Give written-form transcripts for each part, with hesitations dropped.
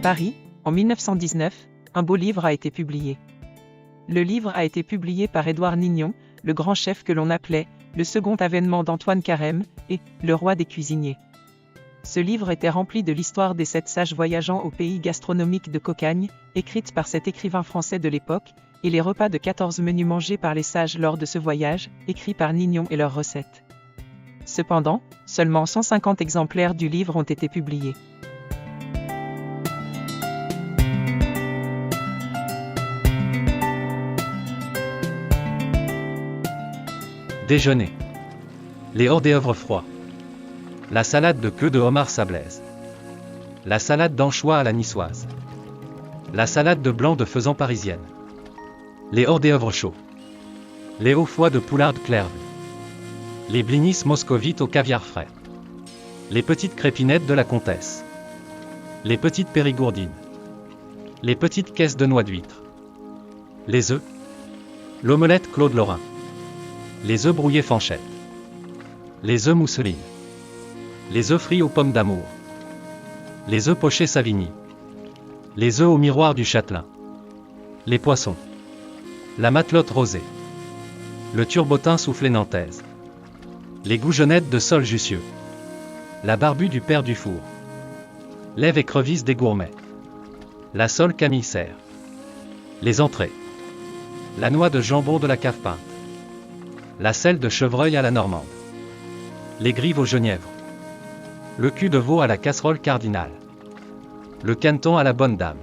Paris, en 1919, un beau livre a été publié. Le livre a été publié par Édouard Nignon, le grand chef que l'on appelait le second avènement d'Antoine Carême et le roi des cuisiniers. Ce livre était rempli de l'histoire des 7 sages voyageant au pays gastronomique de Cocagne, écrite par cet écrivain français de l'époque, et les repas de 14 menus mangés par les sages lors de ce voyage, écrits par Nignon et leurs recettes. Cependant, seulement 150 exemplaires du livre ont été publiés. Déjeuner. Les hors-d'œuvre froids. La salade de queue de homard sablaise. La salade d'anchois à la niçoise. La salade de blanc de faisan parisienne. Les hors-d'œuvre chauds. Les hauts foies de poularde clairvue. Les blinis moscovites au caviar frais. Les petites crépinettes de la comtesse. Les petites périgourdines. Les petites caisses de noix d'huître. Les œufs. L'omelette Claude Lorrain. Les œufs brouillés Fanchette. Les œufs mousseline. Les œufs frits aux pommes d'amour. Les œufs pochés Savigny. Les œufs au miroir du Châtelain. Les poissons. La matelote rosée. Le turbotin soufflé nantaise. Les goujonnettes de Sol Jussieu. La barbue du père Dufour. Lèvres écrevisses des gourmets. La sole Camille Serre. Les entrées. La noix de jambon de la cave peinte. La selle de chevreuil à la normande. Les grives au genièvre. Le cul de veau à la casserole cardinale. Le caneton à la bonne dame.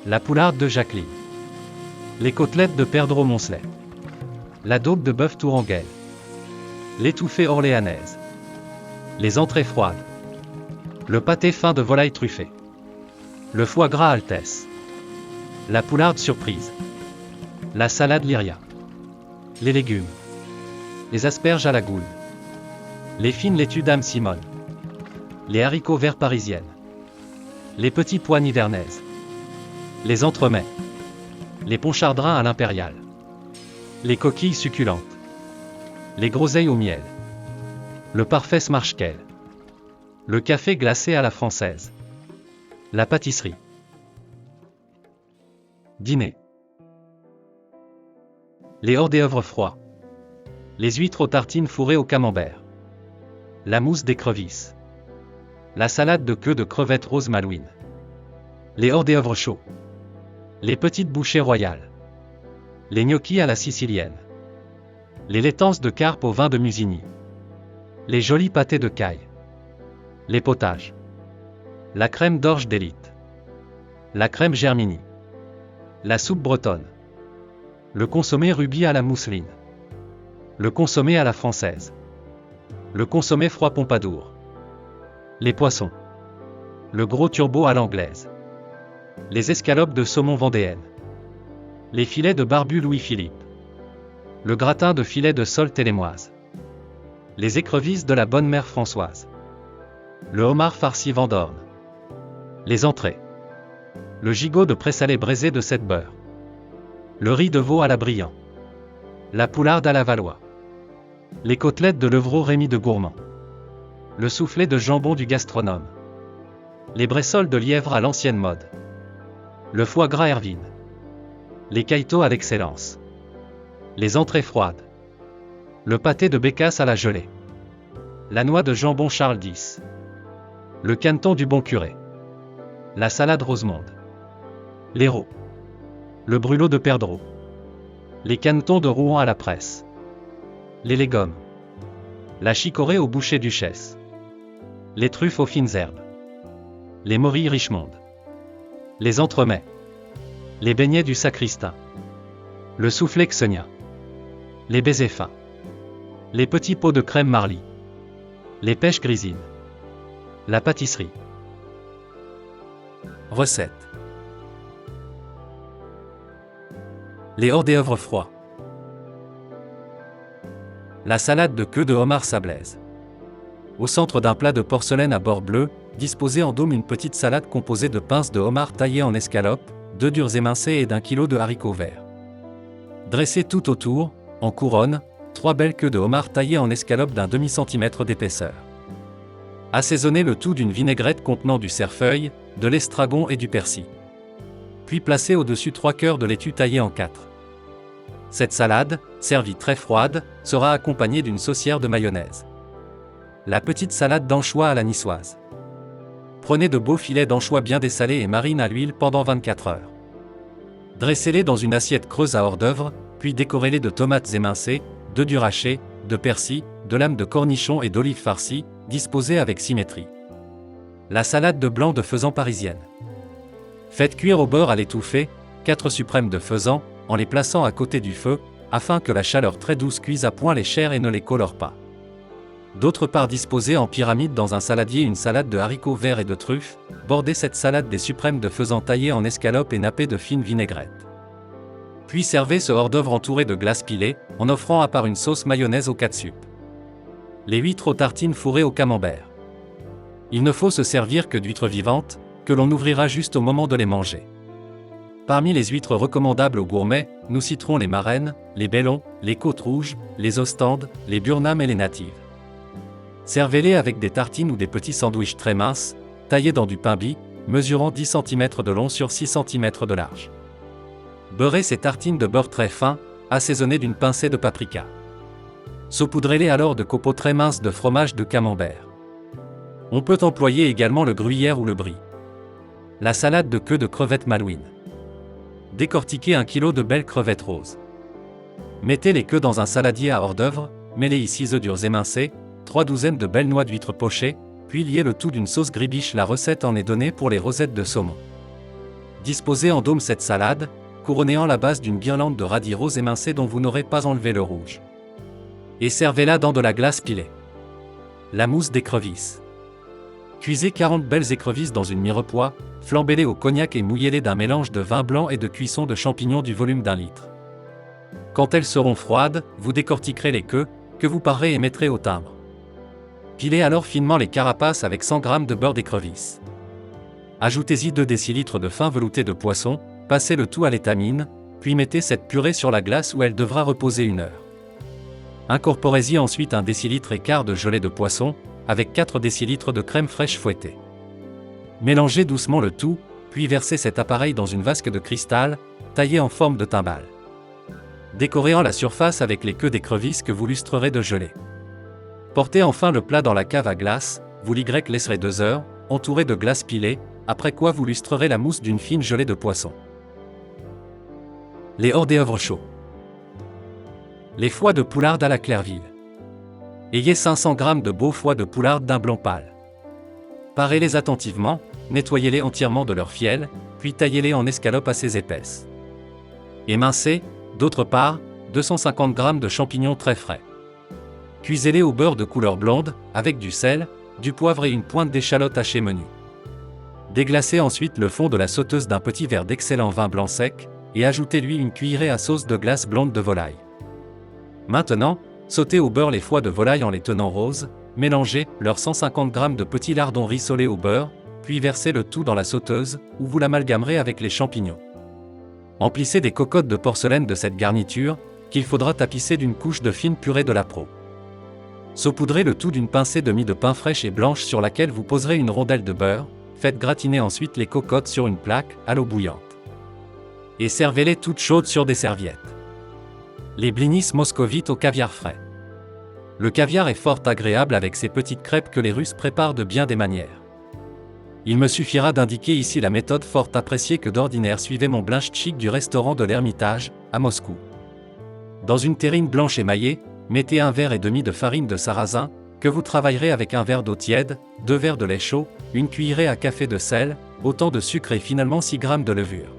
La poularde de Jacqueline. Les côtelettes de perdreau Moncelet. La daube de bœuf tourangeau. L'étouffée orléanaise. Les entrées froides. Le pâté fin de volaille truffé. Le foie gras Altesse. La poularde surprise. La salade Lyria. Les légumes. Les asperges à la goule. Les fines laitues Dame Simone. Les haricots verts parisiennes. Les petits pois nivernaises. Les entremets. Les ponchardrins à l'impériale. Les coquilles succulentes. Les groseilles au miel. Le parfait smarchkel. Le café glacé à la française. La pâtisserie. Dîner. Les hors-d'œuvre froids. Les huîtres aux tartines fourrées au camembert. La mousse d'écrevisse. La salade de queue de crevettes rose malouine. Les hors-d'œuvre chauds. Les petites bouchées royales. Les gnocchis à la sicilienne. Les laitances de carpe au vin de Musigny. Les jolis pâtés de caille. Les potages. La crème d'orge d'élite. La crème germini. La soupe bretonne. Le consommé rubis à la mousseline. Le consommé à la française. Le consommé froid Pompadour. Les poissons. Le gros turbo à l'anglaise. Les escalopes de saumon vendéenne. Les filets de barbu Louis-Philippe. Le gratin de filet de sole télémoise. Les écrevisses de la bonne mère Françoise. Le homard farci Vendorne. Les entrées. Le gigot de présalé braisé de 7 beurre. Le riz de veau à la Briand. La poularde à la Valois. Les côtelettes de Levrault Rémy de Gourmand. Le soufflé de jambon du gastronome. Les bressoles de lièvre à l'ancienne mode. Le foie gras Hervine. Les caïtos à l'excellence. Les entrées froides. Le pâté de bécasse à la gelée. La noix de jambon Charles X. Le caneton du bon curé. La salade Rosemonde. L'héros. Le brûlot de perdreau. Les canetons de Rouen à la presse. Les légumes. La chicorée au boucher duchesse. Les truffes aux fines herbes. Les morilles Richemond. Les entremets. Les beignets du sacristain. Le soufflé Xenia. Les baisers fins. Les petits pots de crème Marly. Les pêches grisines. La pâtisserie. Recettes. Les hors-d'œuvre froids. La salade de queue de homard sablaise. Au centre d'un plat de porcelaine à bord bleu, disposez en dôme une petite salade composée de pinces de homard taillées en escalopes, d'œufs durs émincés et d'1 kilo de haricots verts. Dressez tout autour, en couronne, 3 belles queues de homard taillées en escalopes d'1/2 cm d'épaisseur. Assaisonnez le tout d'une vinaigrette contenant du cerfeuil, de l'estragon et du persil. Puis placez au-dessus 3 cœurs de laitue taillés en 4. Cette salade, servie très froide, sera accompagnée d'une saucière de mayonnaise. La petite salade d'anchois à la niçoise. Prenez de beaux filets d'anchois bien dessalés et marine à l'huile pendant 24 heures. Dressez-les dans une assiette creuse à hors d'œuvre, puis décorez-les de tomates émincées, d'œufs durs hachés, de persil, de lames de cornichons et d'olives farcies, disposées avec symétrie. La salade de blanc de faisan parisienne. Faites cuire au beurre à l'étouffée 4 suprêmes de faisan, en les plaçant à côté du feu, afin que la chaleur très douce cuise à point les chairs et ne les colore pas. D'autre part, disposez en pyramide dans un saladier une salade de haricots verts et de truffes, bordez cette salade des suprêmes de faisan taillés en escalopes et nappés de fine vinaigrette. Puis servez ce hors-d'œuvre entouré de glace pilée, en offrant à part une sauce mayonnaise au catsup. Les huîtres aux tartines fourrées au camembert. Il ne faut se servir que d'huîtres vivantes, que l'on ouvrira juste au moment de les manger. Parmi les huîtres recommandables aux gourmets, nous citerons les marraines, les bellons, les côtes rouges, les ostandes, les burnham et les natives. Servez-les avec des tartines ou des petits sandwichs très minces, taillés dans du pain bis, mesurant 10 cm de long sur 6 cm de large. Beurrez ces tartines de beurre très fin, assaisonnées d'une pincée de paprika. Saupoudrez-les alors de copeaux très minces de fromage de camembert. On peut employer également le gruyère ou le brie. La salade de queue de crevettes malouines. Décortiquez 1 kg de belles crevettes roses. Mettez les queues dans un saladier à hors d'œuvre, mêlez 6 œufs durs émincés, 3 douzaines de belles noix d'huîtres pochées, puis liez le tout d'une sauce gribiche. La recette en est donnée pour les rosettes de saumon. Disposez en dôme cette salade, couronnez en la base d'une guirlande de radis roses émincés dont vous n'aurez pas enlevé le rouge. Et servez-la dans de la glace pilée. La mousse d'écrevisse. Cuisez 40 belles écrevisses dans une mirepoix, flambez-les au cognac et mouillez-les d'un mélange de vin blanc et de cuisson de champignons du volume d'1 litre. Quand elles seront froides, vous décortiquerez les queues, que vous parerez et mettrez au timbre. Pilez alors finement les carapaces avec 100 g de beurre d'écrevisse. Ajoutez-y 2 décilitres de fin velouté de poisson, passez le tout à l'étamine, puis mettez cette purée sur la glace où elle devra reposer 1 heure. Incorporez-y ensuite 1 décilitre et quart de gelée de poisson, avec 4 décilitres de crème fraîche fouettée. Mélangez doucement le tout, puis versez cet appareil dans une vasque de cristal, taillée en forme de timbale. Décorez en la surface avec les queues d'écrevisses que vous lustrerez de gelée. Portez enfin le plat dans la cave à glace, vous l'y laisserez 2 heures, entouré de glace pilée, après quoi vous lustrerez la mousse d'une fine gelée de poisson. Les hors-d'œuvre chauds. Les foies de poularde à la Clairville. Ayez 500 g de beaux foies de poularde d'un blanc pâle. Parez-les attentivement, nettoyez-les entièrement de leur fiel, puis taillez-les en escalopes assez épaisses. Émincez, d'autre part, 250 g de champignons très frais. Cuisez-les au beurre de couleur blonde, avec du sel, du poivre et une pointe d'échalote hachée menue. Déglacez ensuite le fond de la sauteuse d'un petit verre d'excellent vin blanc sec, et ajoutez-lui une cuillerée à sauce de glace blonde de volaille. Maintenant, sautez au beurre les foies de volaille en les tenant roses, mélangez leurs 150 g de petits lardons rissolés au beurre, puis versez le tout dans la sauteuse, où vous l'amalgamerez avec les champignons. Emplissez des cocottes de porcelaine de cette garniture, qu'il faudra tapisser d'une couche de fine purée de Lapro. Saupoudrez le tout d'une pincée de mie de pain fraîche et blanche sur laquelle vous poserez une rondelle de beurre, faites gratiner ensuite les cocottes sur une plaque, à l'eau bouillante. Et servez-les toutes chaudes sur des serviettes. Les blinis moscovites au caviar frais. Le caviar est fort agréable avec ces petites crêpes que les Russes préparent de bien des manières. Il me suffira d'indiquer ici la méthode fort appréciée que d'ordinaire suivait mon blinchtchik du restaurant de l'Ermitage, à Moscou. Dans une terrine blanche émaillée, mettez 1,5 verre de farine de sarrasin, que vous travaillerez avec 1 verre d'eau tiède, 2 verres de lait chaud, une cuillerée à café de sel, autant de sucre et finalement 6 g de levure.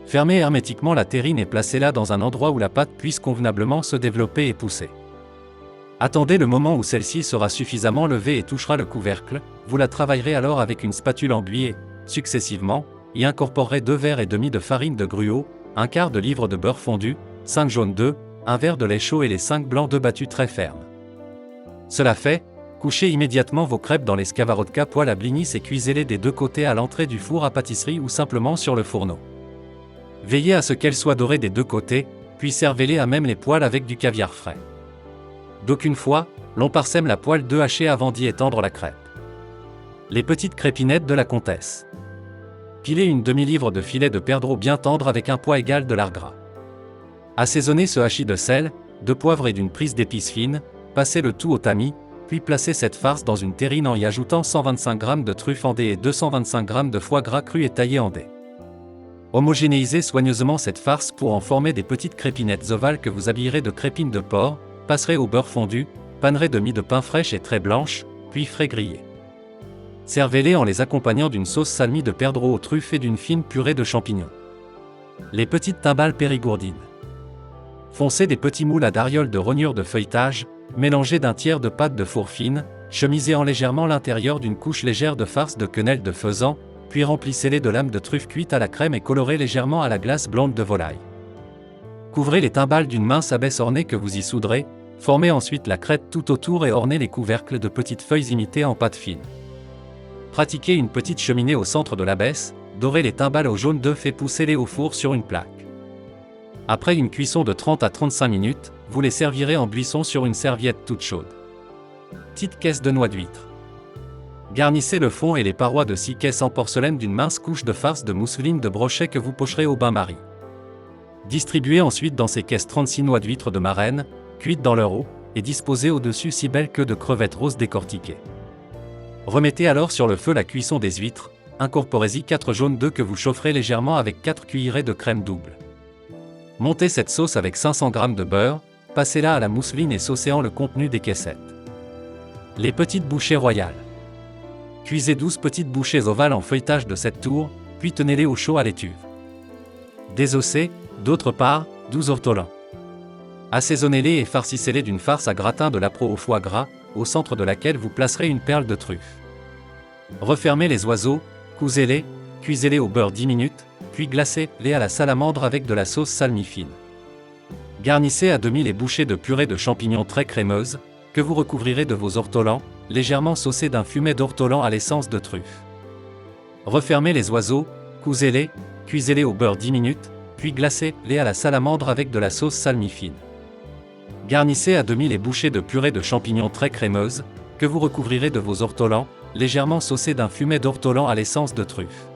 Fermez hermétiquement la terrine et placez-la dans un endroit où la pâte puisse convenablement se développer et pousser. Attendez le moment où celle-ci sera suffisamment levée et touchera le couvercle, vous la travaillerez alors avec une spatule en buis et, successivement, y incorporerez 2 verres de farine de gruau, 1/4 de livre de beurre fondu, 5 jaunes d'œufs, 1 verre de lait chaud et les 5 blancs d'œufs battus très fermes. Cela fait, couchez immédiatement vos crêpes dans les skоворodka poêle à blinis et cuisez-les des 2 côtés à l'entrée du four à pâtisserie ou simplement sur le fourneau. Veillez à ce qu'elles soient dorées des 2 côtés, puis servez-les à même les poêles avec du caviar frais. D'aucune fois, l'on parsème la poêle d'œufs hachés avant d'y étendre la crêpe. Les petites crépinettes de la comtesse. Pilez une demi-livre de filet de perdreau bien tendre avec un poids égal de lard gras. Assaisonnez ce hachis de sel, de poivre et d'une prise d'épices fines, passez le tout au tamis, puis placez cette farce dans une terrine en y ajoutant 125 g de truffes en dés et 225 g de foie gras cru et taillé en dés. Homogénéisez soigneusement cette farce pour en former des petites crépinettes ovales que vous habillerez de crépines de porc, passerez au beurre fondu, panerez de mie de pain fraîche et très blanche, puis ferez griller. Servez-les en les accompagnant d'une sauce salmi de perdreau aux truffes et d'une fine purée de champignons. Les petites timbales périgourdines. Foncez des petits moules à dariole de rognure de feuilletage, mélangez d'un tiers de pâte de four fine, chemisez en légèrement l'intérieur d'une couche légère de farce de quenelle de faisan, puis remplissez-les de lames de truffes cuites à la crème et colorées légèrement à la glace blonde de volaille. Couvrez les timbales d'une mince abaisse ornée que vous y souderez, formez ensuite la crête tout autour et ornez les couvercles de petites feuilles imitées en pâte fine. Pratiquez une petite cheminée au centre de l'abaisse, dorez les timbales au jaune d'œuf et poussez-les au four sur une plaque. Après une cuisson de 30 à 35 minutes, vous les servirez en buisson sur une serviette toute chaude. Petite caisse de noix d'huître. Garnissez le fond et les parois de 6 caisses en porcelaine d'une mince couche de farce de mousseline de brochet que vous pocherez au bain-marie. Distribuez ensuite dans ces caisses 36 noix d'huître de Marraine, cuites dans leur eau, et disposez au-dessus 6 belles queues de crevettes roses décortiquées. Remettez alors sur le feu la cuisson des huîtres, incorporez-y 4 jaunes d'œufs que vous chaufferez légèrement avec 4 cuillerées de crème double. Montez cette sauce avec 500 g de beurre, passez-la à la mousseline et saucez-en le contenu des caissettes. Les petites bouchées royales. Cuisez 12 petites bouchées ovales en feuilletage de 7 tours, puis tenez-les au chaud à l'étuve. Désossez, d'autre part, 12 ortolans. Assaisonnez-les et farcissez-les d'une farce à gratin de l'appro au foie gras, au centre de laquelle vous placerez une perle de truffe. Refermez les oiseaux, cousez-les, cuisez-les au beurre 10 minutes, puis glacez-les à la salamandre avec de la sauce salmi fine. Garnissez à demi les bouchées de purée de champignons très crémeuse, que vous recouvrirez de vos ortolans, légèrement saucés d'un fumet d'ortolan à l'essence de truffe. Refermez les oiseaux, cousez-les, cuisez-les au beurre 10 minutes, puis glacez-les à la salamandre avec de la sauce salmi fine. Garnissez à demi les bouchées de purée de champignons très crémeuse, que vous recouvrirez de vos ortolans, légèrement saucés d'un fumet d'ortolan à l'essence de truffe.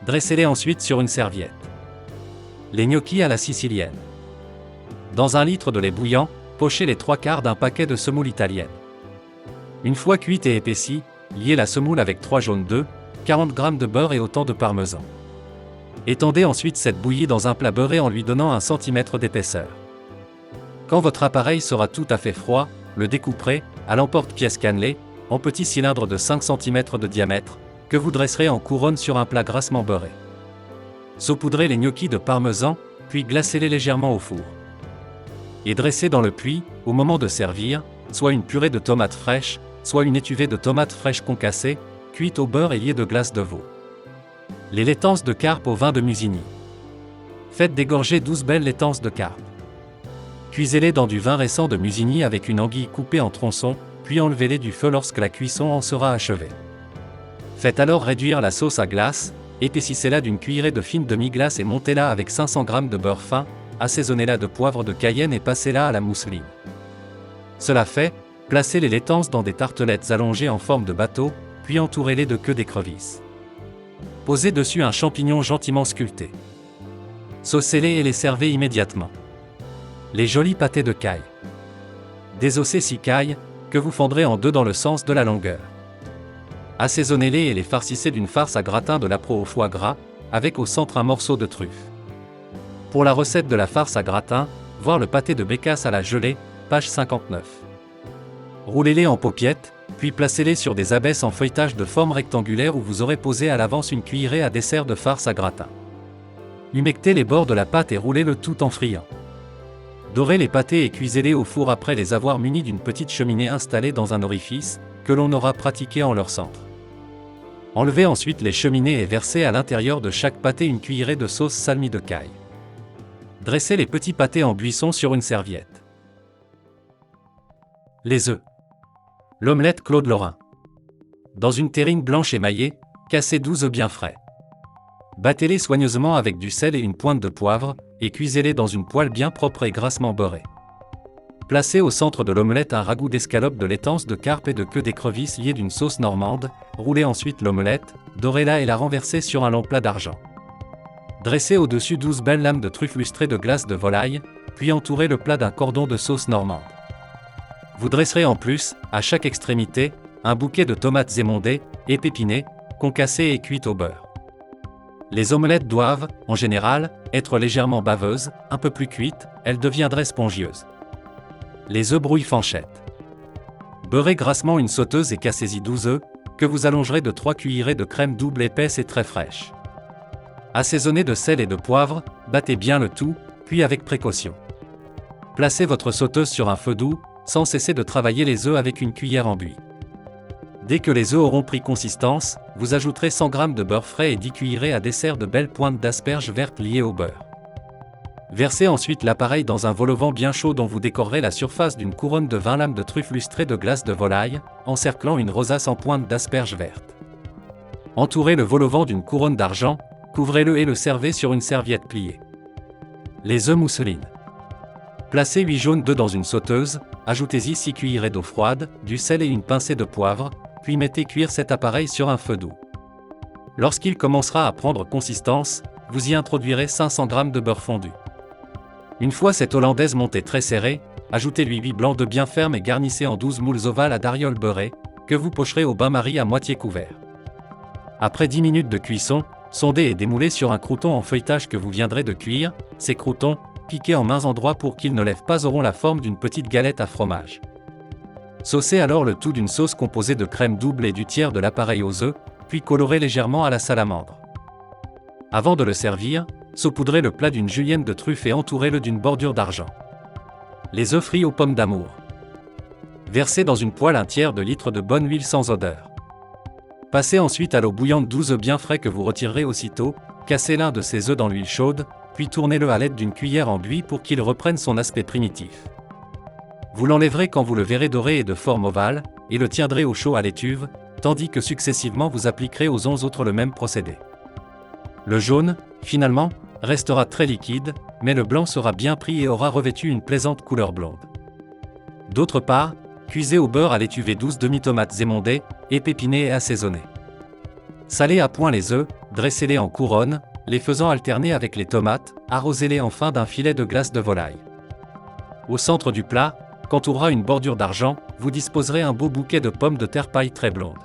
Dressez-les ensuite sur une serviette. Les gnocchis à la sicilienne. Dans 1 litre de lait bouillant, pochez les 3/4 d'un paquet de semoule italienne. Une fois cuite et épaissie, liez la semoule avec 3 jaunes d'œufs, 40 g de beurre et autant de parmesan. Étendez ensuite cette bouillie dans un plat beurré en lui donnant 1 cm d'épaisseur. Quand votre appareil sera tout à fait froid, le découperez, à l'emporte-pièce cannelé, en petits cylindres de 5 cm de diamètre, que vous dresserez en couronne sur un plat grassement beurré. Saupoudrez les gnocchis de parmesan, puis glacez-les légèrement au four. Et dressez dans le puits, au moment de servir, soit une purée de tomates fraîches, soit une étuvée de tomates fraîches concassées, cuites au beurre et liées de glace de veau. Les laitances de carpe au vin de Musigny. Faites dégorger 12 belles laitances de carpe. Cuisez-les dans du vin récent de Musigny avec une anguille coupée en tronçons, puis enlevez-les du feu lorsque la cuisson en sera achevée. Faites alors réduire la sauce à glace, épaississez-la d'une cuillerée de fine demi-glace et montez-la avec 500 g de beurre fin, assaisonnez-la de poivre de Cayenne et passez-la à la mousseline. Cela fait, placez les laitances dans des tartelettes allongées en forme de bateau, puis entourez-les de queue d'écrevisse. Posez dessus un champignon gentiment sculpté. Saucez-les et les servez immédiatement. Les jolis pâtés de caille. Désossez 6 cailles, que vous fendrez en 2 dans le sens de la longueur. Assaisonnez-les et les farcissez d'une farce à gratin de l'appro au foie gras, avec au centre un morceau de truffe. Pour la recette de la farce à gratin, voir le pâté de bécasse à la gelée, page 59. Roulez-les en paupiettes, puis placez-les sur des abesses en feuilletage de forme rectangulaire où vous aurez posé à l'avance une cuillerée à dessert de farce à gratin. Humectez les bords de la pâte et roulez le tout en friant. Dorez les pâtés et cuisez-les au four après les avoir munis d'une petite cheminée installée dans un orifice, que l'on aura pratiqué en leur centre. Enlevez ensuite les cheminées et versez à l'intérieur de chaque pâté une cuillerée de sauce salmi de caille. Dressez les petits pâtés en buisson sur une serviette. Les œufs. L'omelette Claude Lorrain. Dans une terrine blanche émaillée, cassez 12 œufs bien frais. Battez-les soigneusement avec du sel et une pointe de poivre, et cuisez-les dans une poêle bien propre et grassement beurrée. Placez au centre de l'omelette un ragoût d'escalope, de laitance, de carpe et de queue d'écrevisse liée d'une sauce normande. Roulez ensuite l'omelette, dorez-la et la renversez sur un long plat d'argent. Dressez au-dessus 12 belles lames de truffes lustrées de glace de volaille, puis entourez le plat d'un cordon de sauce normande. Vous dresserez en plus, à chaque extrémité, un bouquet de tomates émondées, épinées, concassées et cuites au beurre. Les omelettes doivent, en général, être légèrement baveuses, un peu plus cuites, elles deviendraient spongieuses. Les œufs brouille fanchette. Beurrez grassement une sauteuse et cassez-y 12 œufs, que vous allongerez de 3 cuillerées de crème double épaisse et très fraîche. Assaisonnez de sel et de poivre, battez bien le tout, puis avec précaution. Placez votre sauteuse sur un feu doux, sans cesser de travailler les œufs avec une cuillère en buis. Dès que les œufs auront pris consistance, vous ajouterez 100 g de beurre frais et 10 cuillerées à dessert de belles pointes d'asperges vertes liées au beurre. Versez ensuite l'appareil dans un vol au vent bien chaud dont vous décorerez la surface d'une couronne de 20 lames de truffes lustrées de glace de volaille, encerclant une rosace en pointe d'asperges vertes. Entourez le vol au vent d'une couronne d'argent, couvrez-le et le servez sur une serviette pliée. Les œufs mousseline. Placez 8 jaunes d'œufs dans une sauteuse, ajoutez-y 6 cuillerées d'eau froide, du sel et une pincée de poivre, puis mettez cuire cet appareil sur un feu doux. Lorsqu'il commencera à prendre consistance, vous y introduirez 500 g de beurre fondu. Une fois cette hollandaise montée très serrée, ajoutez-lui 8 blancs d'œufs bien fermes et garnissez en 12 moules ovales à dariole beurrée, que vous pocherez au bain-marie à moitié couvert. Après 10 minutes de cuisson, sondez et démoulez sur un crouton en feuilletage que vous viendrez de cuire. Ces croutons, piqués en mains endroits pour qu'ils ne lèvent pas, auront la forme d'une petite galette à fromage. Saucez alors le tout d'une sauce composée de crème double et du tiers de l'appareil aux œufs, puis colorez légèrement à la salamandre. Avant de le servir, saupoudrez le plat d'une julienne de truffes et entourez-le d'une bordure d'argent. Les œufs frits aux pommes d'amour. Versez dans une poêle un tiers de litre de bonne huile sans odeur. Passez ensuite à l'eau bouillante 12 œufs bien frais que vous retirerez aussitôt, cassez l'un de ces œufs dans l'huile chaude, puis tournez-le à l'aide d'une cuillère en buis pour qu'il reprenne son aspect primitif. Vous l'enlèverez quand vous le verrez doré et de forme ovale, et le tiendrez au chaud à l'étuve, tandis que successivement vous appliquerez aux 11 autres le même procédé. Le jaune, finalement, restera très liquide, mais le blanc sera bien pris et aura revêtu une plaisante couleur blonde. D'autre part, cuisez au beurre à l'étuvée 12 demi-tomates émondées, épinées et assaisonnées. Salez à point les œufs, dressez-les en couronne, les faisant alterner avec les tomates, arrosez-les enfin d'un filet de glace de volaille. Au centre du plat, qu'entourera une bordure d'argent, vous disposerez un beau bouquet de pommes de terre paille très blondes.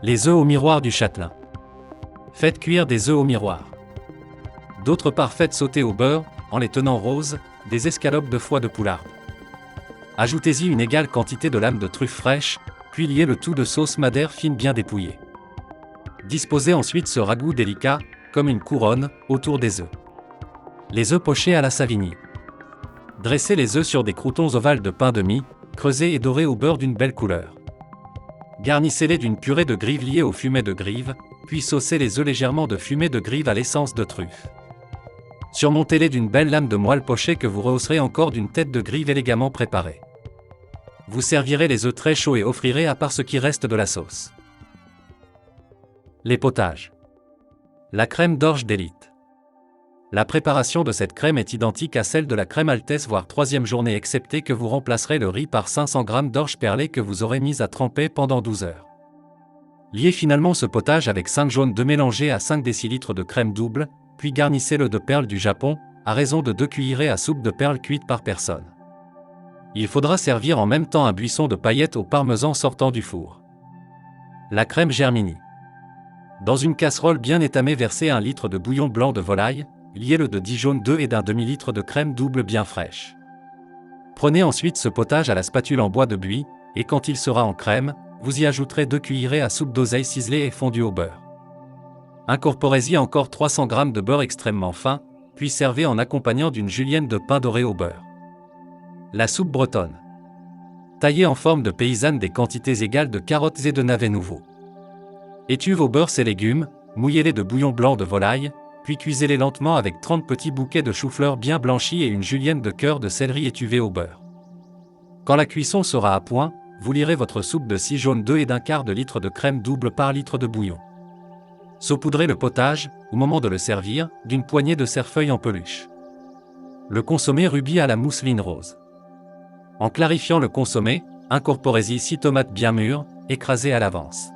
Les œufs au miroir du châtelain. Faites cuire des œufs au miroir. D'autre part, faites sauter au beurre, en les tenant roses, des escalopes de foie de poularde. Ajoutez-y une égale quantité de lames de truffes fraîches, puis liez le tout de sauce madère fine bien dépouillée. Disposez ensuite ce ragoût délicat, comme une couronne, autour des œufs. Les œufs pochés à la Savigny. Dressez les œufs sur des croûtons ovales de pain de mie, creusés et dorés au beurre d'une belle couleur. Garnissez-les d'une purée de grives liée au fumet de grive, puis saucez les œufs légèrement de fumée de grive à l'essence de truffe. Surmontez-les d'une belle lame de moelle pochée que vous rehausserez encore d'une tête de grive élégamment préparée. Vous servirez les œufs très chauds et offrirez à part ce qui reste de la sauce. Les potages. La crème d'orge d'élite. La préparation de cette crème est identique à celle de la crème Altesse voire 3e journée excepté que vous remplacerez le riz par 500 g d'orge perlée que vous aurez mise à tremper pendant 12 heures. Liez finalement ce potage avec 5 jaunes d'œufs mélangés à 5 décilitres de crème double, puis garnissez-le de perles du Japon, à raison de 2 cuillerées à soupe de perles cuites par personne. Il faudra servir en même temps un buisson de paillettes au parmesan sortant du four. La crème Germini. Dans une casserole bien étamée, versez 1 litre de bouillon blanc de volaille, liez-le de 10 jaunes d'œufs et d'un demi-litre de crème double bien fraîche. Prenez ensuite ce potage à la spatule en bois de buis, et quand il sera en crème, vous y ajouterez 2 cuillerées à soupe d'oseille ciselée et fondue au beurre. Incorporez-y encore 300 g de beurre extrêmement fin, puis servez en accompagnant d'une julienne de pain doré au beurre. La soupe bretonne. Taillez en forme de paysanne des quantités égales de carottes et de navets nouveaux. Étuve au beurre ces légumes, mouillez-les de bouillon blanc de volaille, puis cuisez-les lentement avec 30 petits bouquets de chou-fleur bien blanchis et une julienne de cœur de céleri étuvée au beurre. Quand la cuisson sera à point, vous lirez votre soupe de 6 jaunes d'œufs et d'un quart de litre de crème double par litre de bouillon. Saupoudrez le potage, au moment de le servir, d'une poignée de cerfeuil en peluche. Le consommé rubis à la mousseline rose. En clarifiant le consommé, incorporez-y 6 tomates bien mûres, écrasées à l'avance.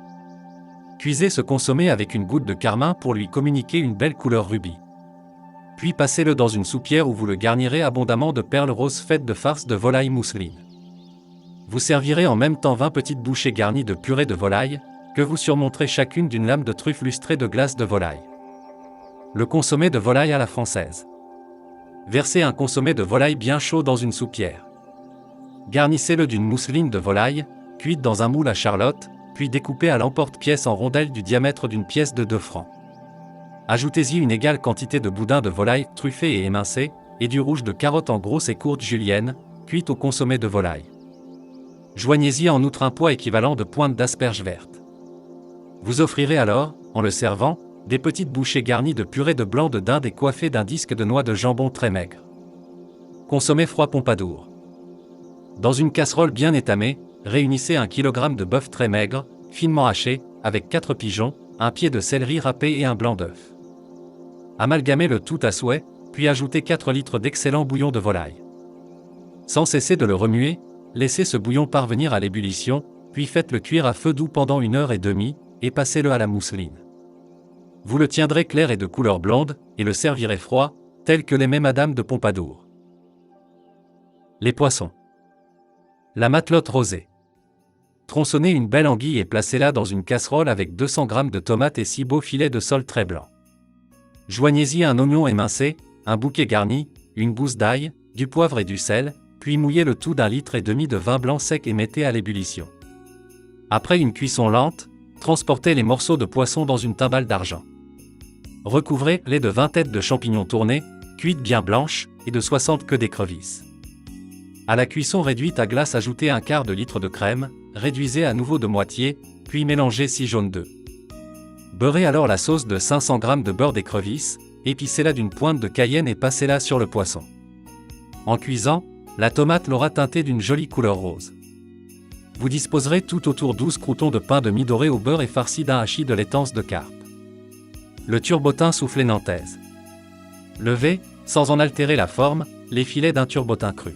Cuisez ce consommé avec une goutte de carmin pour lui communiquer une belle couleur rubis. Puis passez-le dans une soupière où vous le garnirez abondamment de perles roses faites de farce de volaille mousseline. Vous servirez en même temps 20 petites bouchées garnies de purée de volaille, que vous surmonterez chacune d'une lame de truffe lustrée de glace de volaille. Le consommé de volaille à la française. Versez un consommé de volaille bien chaud dans une soupière. Garnissez-le d'une mousseline de volaille, cuite dans un moule à charlotte, puis découpée à l'emporte-pièce en rondelles du diamètre d'une pièce de 2 francs. Ajoutez-y une égale quantité de boudin de volaille truffé et émincé, et du rouge de carotte en grosses et courtes juliennes, cuites au consommé de volaille. Joignez-y en outre un poids équivalent de pointes d'asperges vertes. Vous offrirez alors, en le servant, des petites bouchées garnies de purée de blanc de dinde et coiffées d'un disque de noix de jambon très maigre. Consommé froid Pompadour. Dans une casserole bien étamée, réunissez 1 kg de bœuf très maigre, finement haché, avec 4 pigeons, un pied de céleri râpé et un blanc d'œuf. Amalgamez le tout à souhait, puis ajoutez 4 litres d'excellent bouillon de volaille. Sans cesser de le remuer, laissez ce bouillon parvenir à l'ébullition, puis faites-le cuire à feu doux pendant 1h30, et passez-le à la mousseline. Vous le tiendrez clair et de couleur blonde, et le servirez froid, tel que l'aimait Madame de Pompadour. Les poissons. La matelote rosée. Tronçonnez une belle anguille et placez-la dans une casserole avec 200 g de tomates et 6 beaux filets de sole très blancs. Joignez-y un oignon émincé, un bouquet garni, une gousse d'ail, du poivre et du sel, puis mouillez le tout d'1,5 litre de vin blanc sec et mettez à l'ébullition. Après une cuisson lente, transportez les morceaux de poisson dans une timbale d'argent. Recouvrez-les de 20 têtes de champignons tournées, cuites bien blanches, et de 60 queues d'écrevisses. À la cuisson réduite à glace, ajoutez 1/4 litre de crème, réduisez à nouveau de moitié, puis mélangez 6 jaunes d'œufs. Beurrez alors la sauce de 500 g de beurre d'écrevisse, épicez-la d'une pointe de cayenne et passez-la sur le poisson. En cuisant, la tomate l'aura teintée d'une jolie couleur rose. Vous disposerez tout autour 12 croûtons de pain de mie doré au beurre et farcis d'un hachis de laitances de carpe. Le turbotin soufflé nantaise. Levez, sans en altérer la forme, les filets d'un turbotin cru.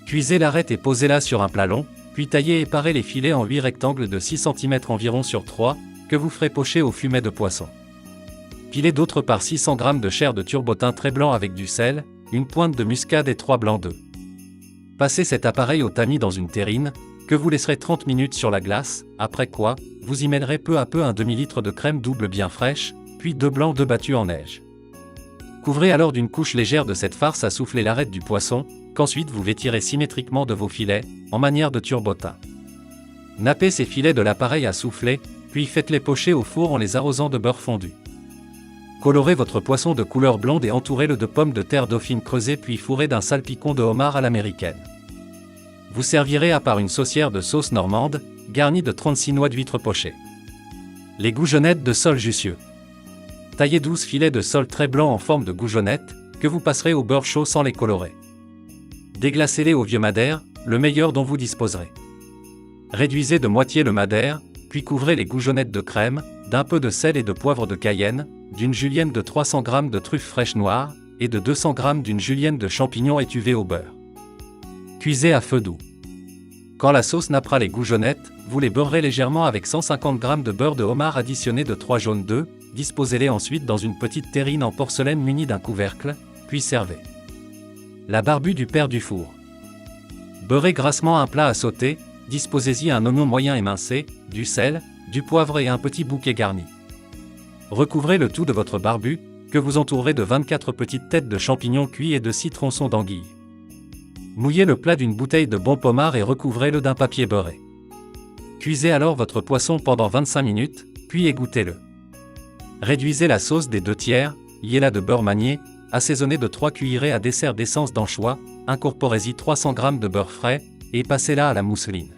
Cuisez l'arête et posez-la sur un plat long, puis taillez et parez les filets en 8 rectangles de 6 cm environ sur 3, que vous ferez pocher au fumet de poisson. Pilez d'autre part 600 g de chair de turbotin très blanc avec du sel, une pointe de muscade et 3 blancs d'œufs. Passez cet appareil au tamis dans une terrine, que vous laisserez 30 minutes sur la glace, après quoi, vous y mêlerez peu à peu un demi-litre de crème double bien fraîche, puis 2 blancs d'œufs battus en neige. Couvrez alors d'une couche légère de cette farce à souffler l'arête du poisson, qu'ensuite vous vêtirez symétriquement de vos filets, en manière de turbotin. Nappez ces filets de l'appareil à souffler, puis faites-les pocher au four en les arrosant de beurre fondu. Colorez votre poisson de couleur blonde et entourez-le de pommes de terre dauphine creusées puis fourrées d'un salpicon de homard à l'américaine. Vous servirez à part une saucière de sauce normande, garnie de 36 noix d'huître pochées. Les goujonnettes de sole jussieu. Taillez 12 filets de sole très blanc en forme de goujonnettes, que vous passerez au beurre chaud sans les colorer. Déglacez-les au vieux madère, le meilleur dont vous disposerez. Réduisez de moitié le madère, puis couvrez les goujonnettes de crème, d'un peu de sel et de poivre de Cayenne, d'une julienne de 300 g de truffes fraîches noires, et de 200 g d'une julienne de champignons étuvés au beurre. Cuisez à feu doux. Quand la sauce nappera les goujonnettes, vous les beurrez légèrement avec 150 g de beurre de homard additionné de 3 jaunes d'œufs, disposez-les ensuite dans une petite terrine en porcelaine munie d'un couvercle, puis servez. La barbue du père du four. Beurrez grassement un plat à sauter, disposez-y un oignon moyen émincé, du sel, du poivre et un petit bouquet garni. Recouvrez le tout de votre barbue, que vous entourerez de 24 petites têtes de champignons cuits et de 6 tronçons d'anguille. Mouillez le plat d'une bouteille de bon pommard et recouvrez-le d'un papier beurré. Cuisez alors votre poisson pendant 25 minutes, puis égouttez-le. Réduisez la sauce des 2/3, liez-la de beurre manié, assaisonnez de 3 cuillerées à dessert d'essence d'anchois, incorporez-y 300 g de beurre frais, et passez-la à la mousseline.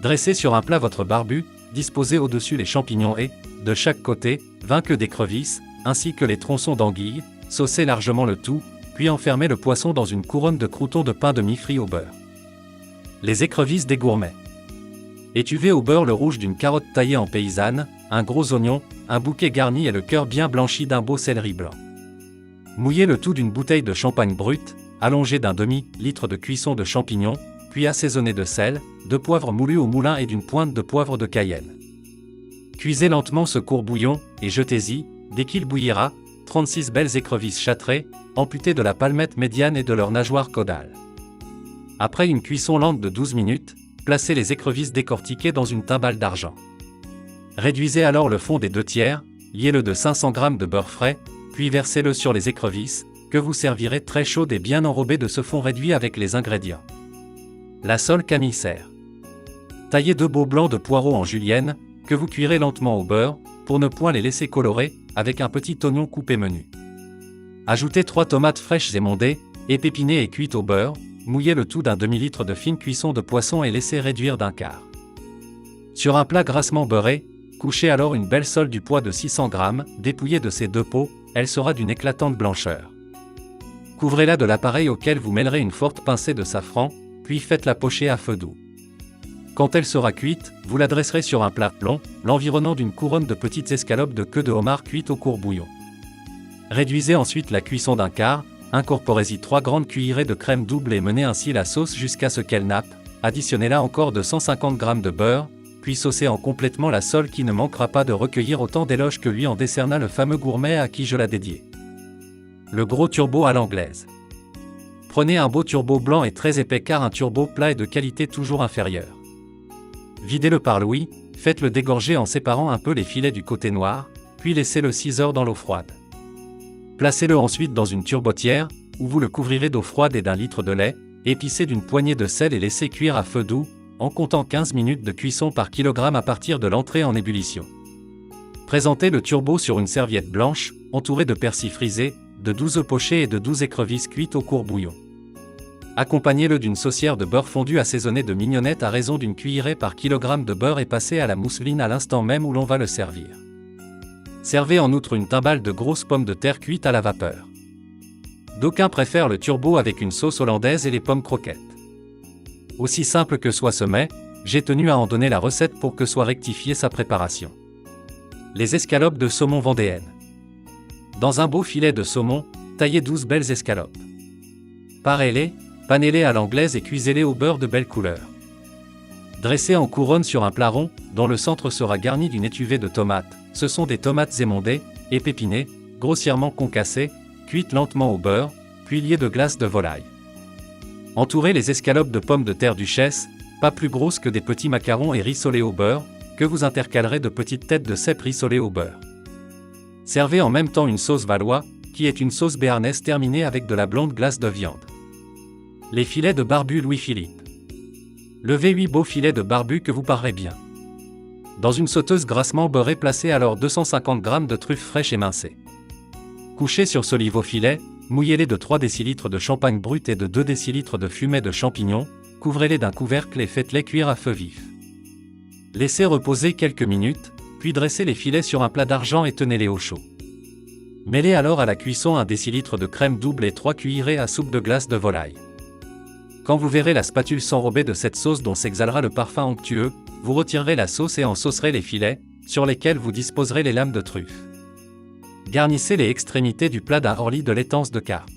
Dressez sur un plat votre barbue, disposez au-dessus les champignons et, de chaque côté, 20 queues d'écrevisses, ainsi que les tronçons d'anguille, saucez largement le tout, puis enfermez le poisson dans une couronne de croûtons de pain de mie frit au beurre. Les écrevisses des gourmets. Étuvez au beurre le rouge d'une carotte taillée en paysanne, un gros oignon, un bouquet garni et le cœur bien blanchi d'un beau céleri blanc. Mouillez le tout d'une bouteille de champagne brut, allongé d'un demi-litre de cuisson de champignons, puis assaisonné de sel, de poivre moulu au moulin et d'une pointe de poivre de Cayenne. Cuisez lentement ce court bouillon, et jetez-y, dès qu'il bouillira, 36 belles écrevisses châtrées, amputées de la palmette médiane et de leur nageoire caudale. Après une cuisson lente de 12 minutes, placez les écrevisses décortiquées dans une timbale d'argent. Réduisez alors le fond des 2/3, liez-le de 500 g de beurre frais, puis versez-le sur les écrevisses, que vous servirez très chaudes et bien enrobées de ce fond réduit avec les ingrédients. La sole camissère. Taillez 2 beaux blancs de poireaux en julienne, que vous cuirez lentement au beurre, pour ne point les laisser colorer, avec un petit oignon coupé menu. Ajoutez 3 tomates fraîches émondées, épépinées et cuites au beurre, mouillez le tout d'un demi-litre de fine cuisson de poisson et laissez réduire d'un quart. Sur un plat grassement beurré, couchez alors une belle sole du poids de 600 g, dépouillée de ses 2 peaux, elle sera d'une éclatante blancheur. Couvrez-la de l'appareil auquel vous mêlerez une forte pincée de safran, puis faites-la pocher à feu doux. Quand elle sera cuite, vous la dresserez sur un plat plomb, l'environnant d'une couronne de petites escalopes de queue de homard cuites au court bouillon. Réduisez ensuite la cuisson d'un quart, incorporez-y 3 grandes cuillerées de crème double et menez ainsi la sauce jusqu'à ce qu'elle nappe, additionnez-là encore de 150 g de beurre, puis saucez en complètement la sole qui ne manquera pas de recueillir autant d'éloges que lui en décerna le fameux gourmet à qui je la dédiais. Le gros turbo à l'anglaise. Prenez un beau turbo blanc et très épais car un turbo plat est de qualité toujours inférieure. Videz-le par l'ouïe, faites-le dégorger en séparant un peu les filets du côté noir, puis laissez-le 6 heures dans l'eau froide. Placez-le ensuite dans une turbotière, où vous le couvrirez d'eau froide et d'un litre de lait, épicez d'une poignée de sel et laissez cuire à feu doux, en comptant 15 minutes de cuisson par kilogramme à partir de l'entrée en ébullition. Présentez le turbo sur une serviette blanche, entourée de persil frisé, de 12 œufs pochés et de 12 écrevisses cuites au court bouillon. Accompagnez-le d'une saucière de beurre fondu assaisonnée de mignonette à raison d'une cuillerée par kilogramme de beurre et passez à la mousseline à l'instant même où l'on va le servir. Servez en outre une timbale de grosses pommes de terre cuites à la vapeur. D'aucuns préfèrent le turbo avec une sauce hollandaise et les pommes croquettes. Aussi simple que soit ce mets, j'ai tenu à en donner la recette pour que soit rectifiée sa préparation. Les escalopes de saumon vendéenne. Dans un beau filet de saumon, taillez 12 belles escalopes. Parez-les, panez-les à l'anglaise et cuisez-les au beurre de belle couleur. Dressez en couronne sur un plat rond, dont le centre sera garni d'une étuvée de tomates. Ce sont des tomates émondées, épépinées, grossièrement concassées, cuites lentement au beurre, puis liées de glace de volaille. Entourez les escalopes de pommes de terre duchesse, pas plus grosses que des petits macarons et rissolés au beurre, que vous intercalerez de petites têtes de cèpe rissolées au beurre. Servez en même temps une sauce valois, qui est une sauce béarnaise terminée avec de la blonde glace de viande. Les filets de barbu Louis-Philippe. Levez 8 beaux filets de barbu que vous parerez bien. Dans une sauteuse grassement beurrée, placez alors 250 g de truffes fraîches émincées. Couchez sur ce vos filets, mouillez-les de 3 décilitres de champagne brut et de 2 décilitres de fumée de champignons, couvrez-les d'un couvercle et faites-les cuire à feu vif. Laissez reposer quelques minutes, puis dressez les filets sur un plat d'argent et tenez-les au chaud. Mêlez alors à la cuisson 1 décilitre de crème double et 3 cuillerées à soupe de glace de volaille. Quand vous verrez la spatule s'enrober de cette sauce dont s'exhalera le parfum onctueux, vous retirerez la sauce et en saucerez les filets, sur lesquels vous disposerez les lames de truffe. Garnissez les extrémités du plat d'un orly de laitances de carpe.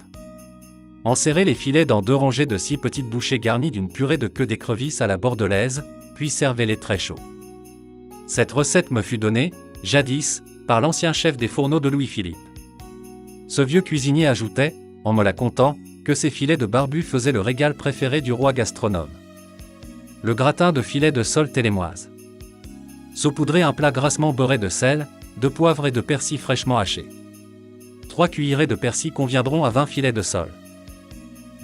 Enserrez les filets dans 2 rangées de 6 petites bouchées garnies d'une purée de queue d'écrevisse à la bordelaise, puis servez-les très chauds. Cette recette me fut donnée, jadis, par l'ancien chef des fourneaux de Louis-Philippe. Ce vieux cuisinier ajoutait, en me la contant, que ces filets de barbu faisaient le régal préféré du roi gastronome. Le gratin de filets de sole télémoise. Saupoudrez un plat grassement beurré de sel, de poivre et de persil fraîchement haché. 3 cuillerées de persil conviendront à 20 filets de sole.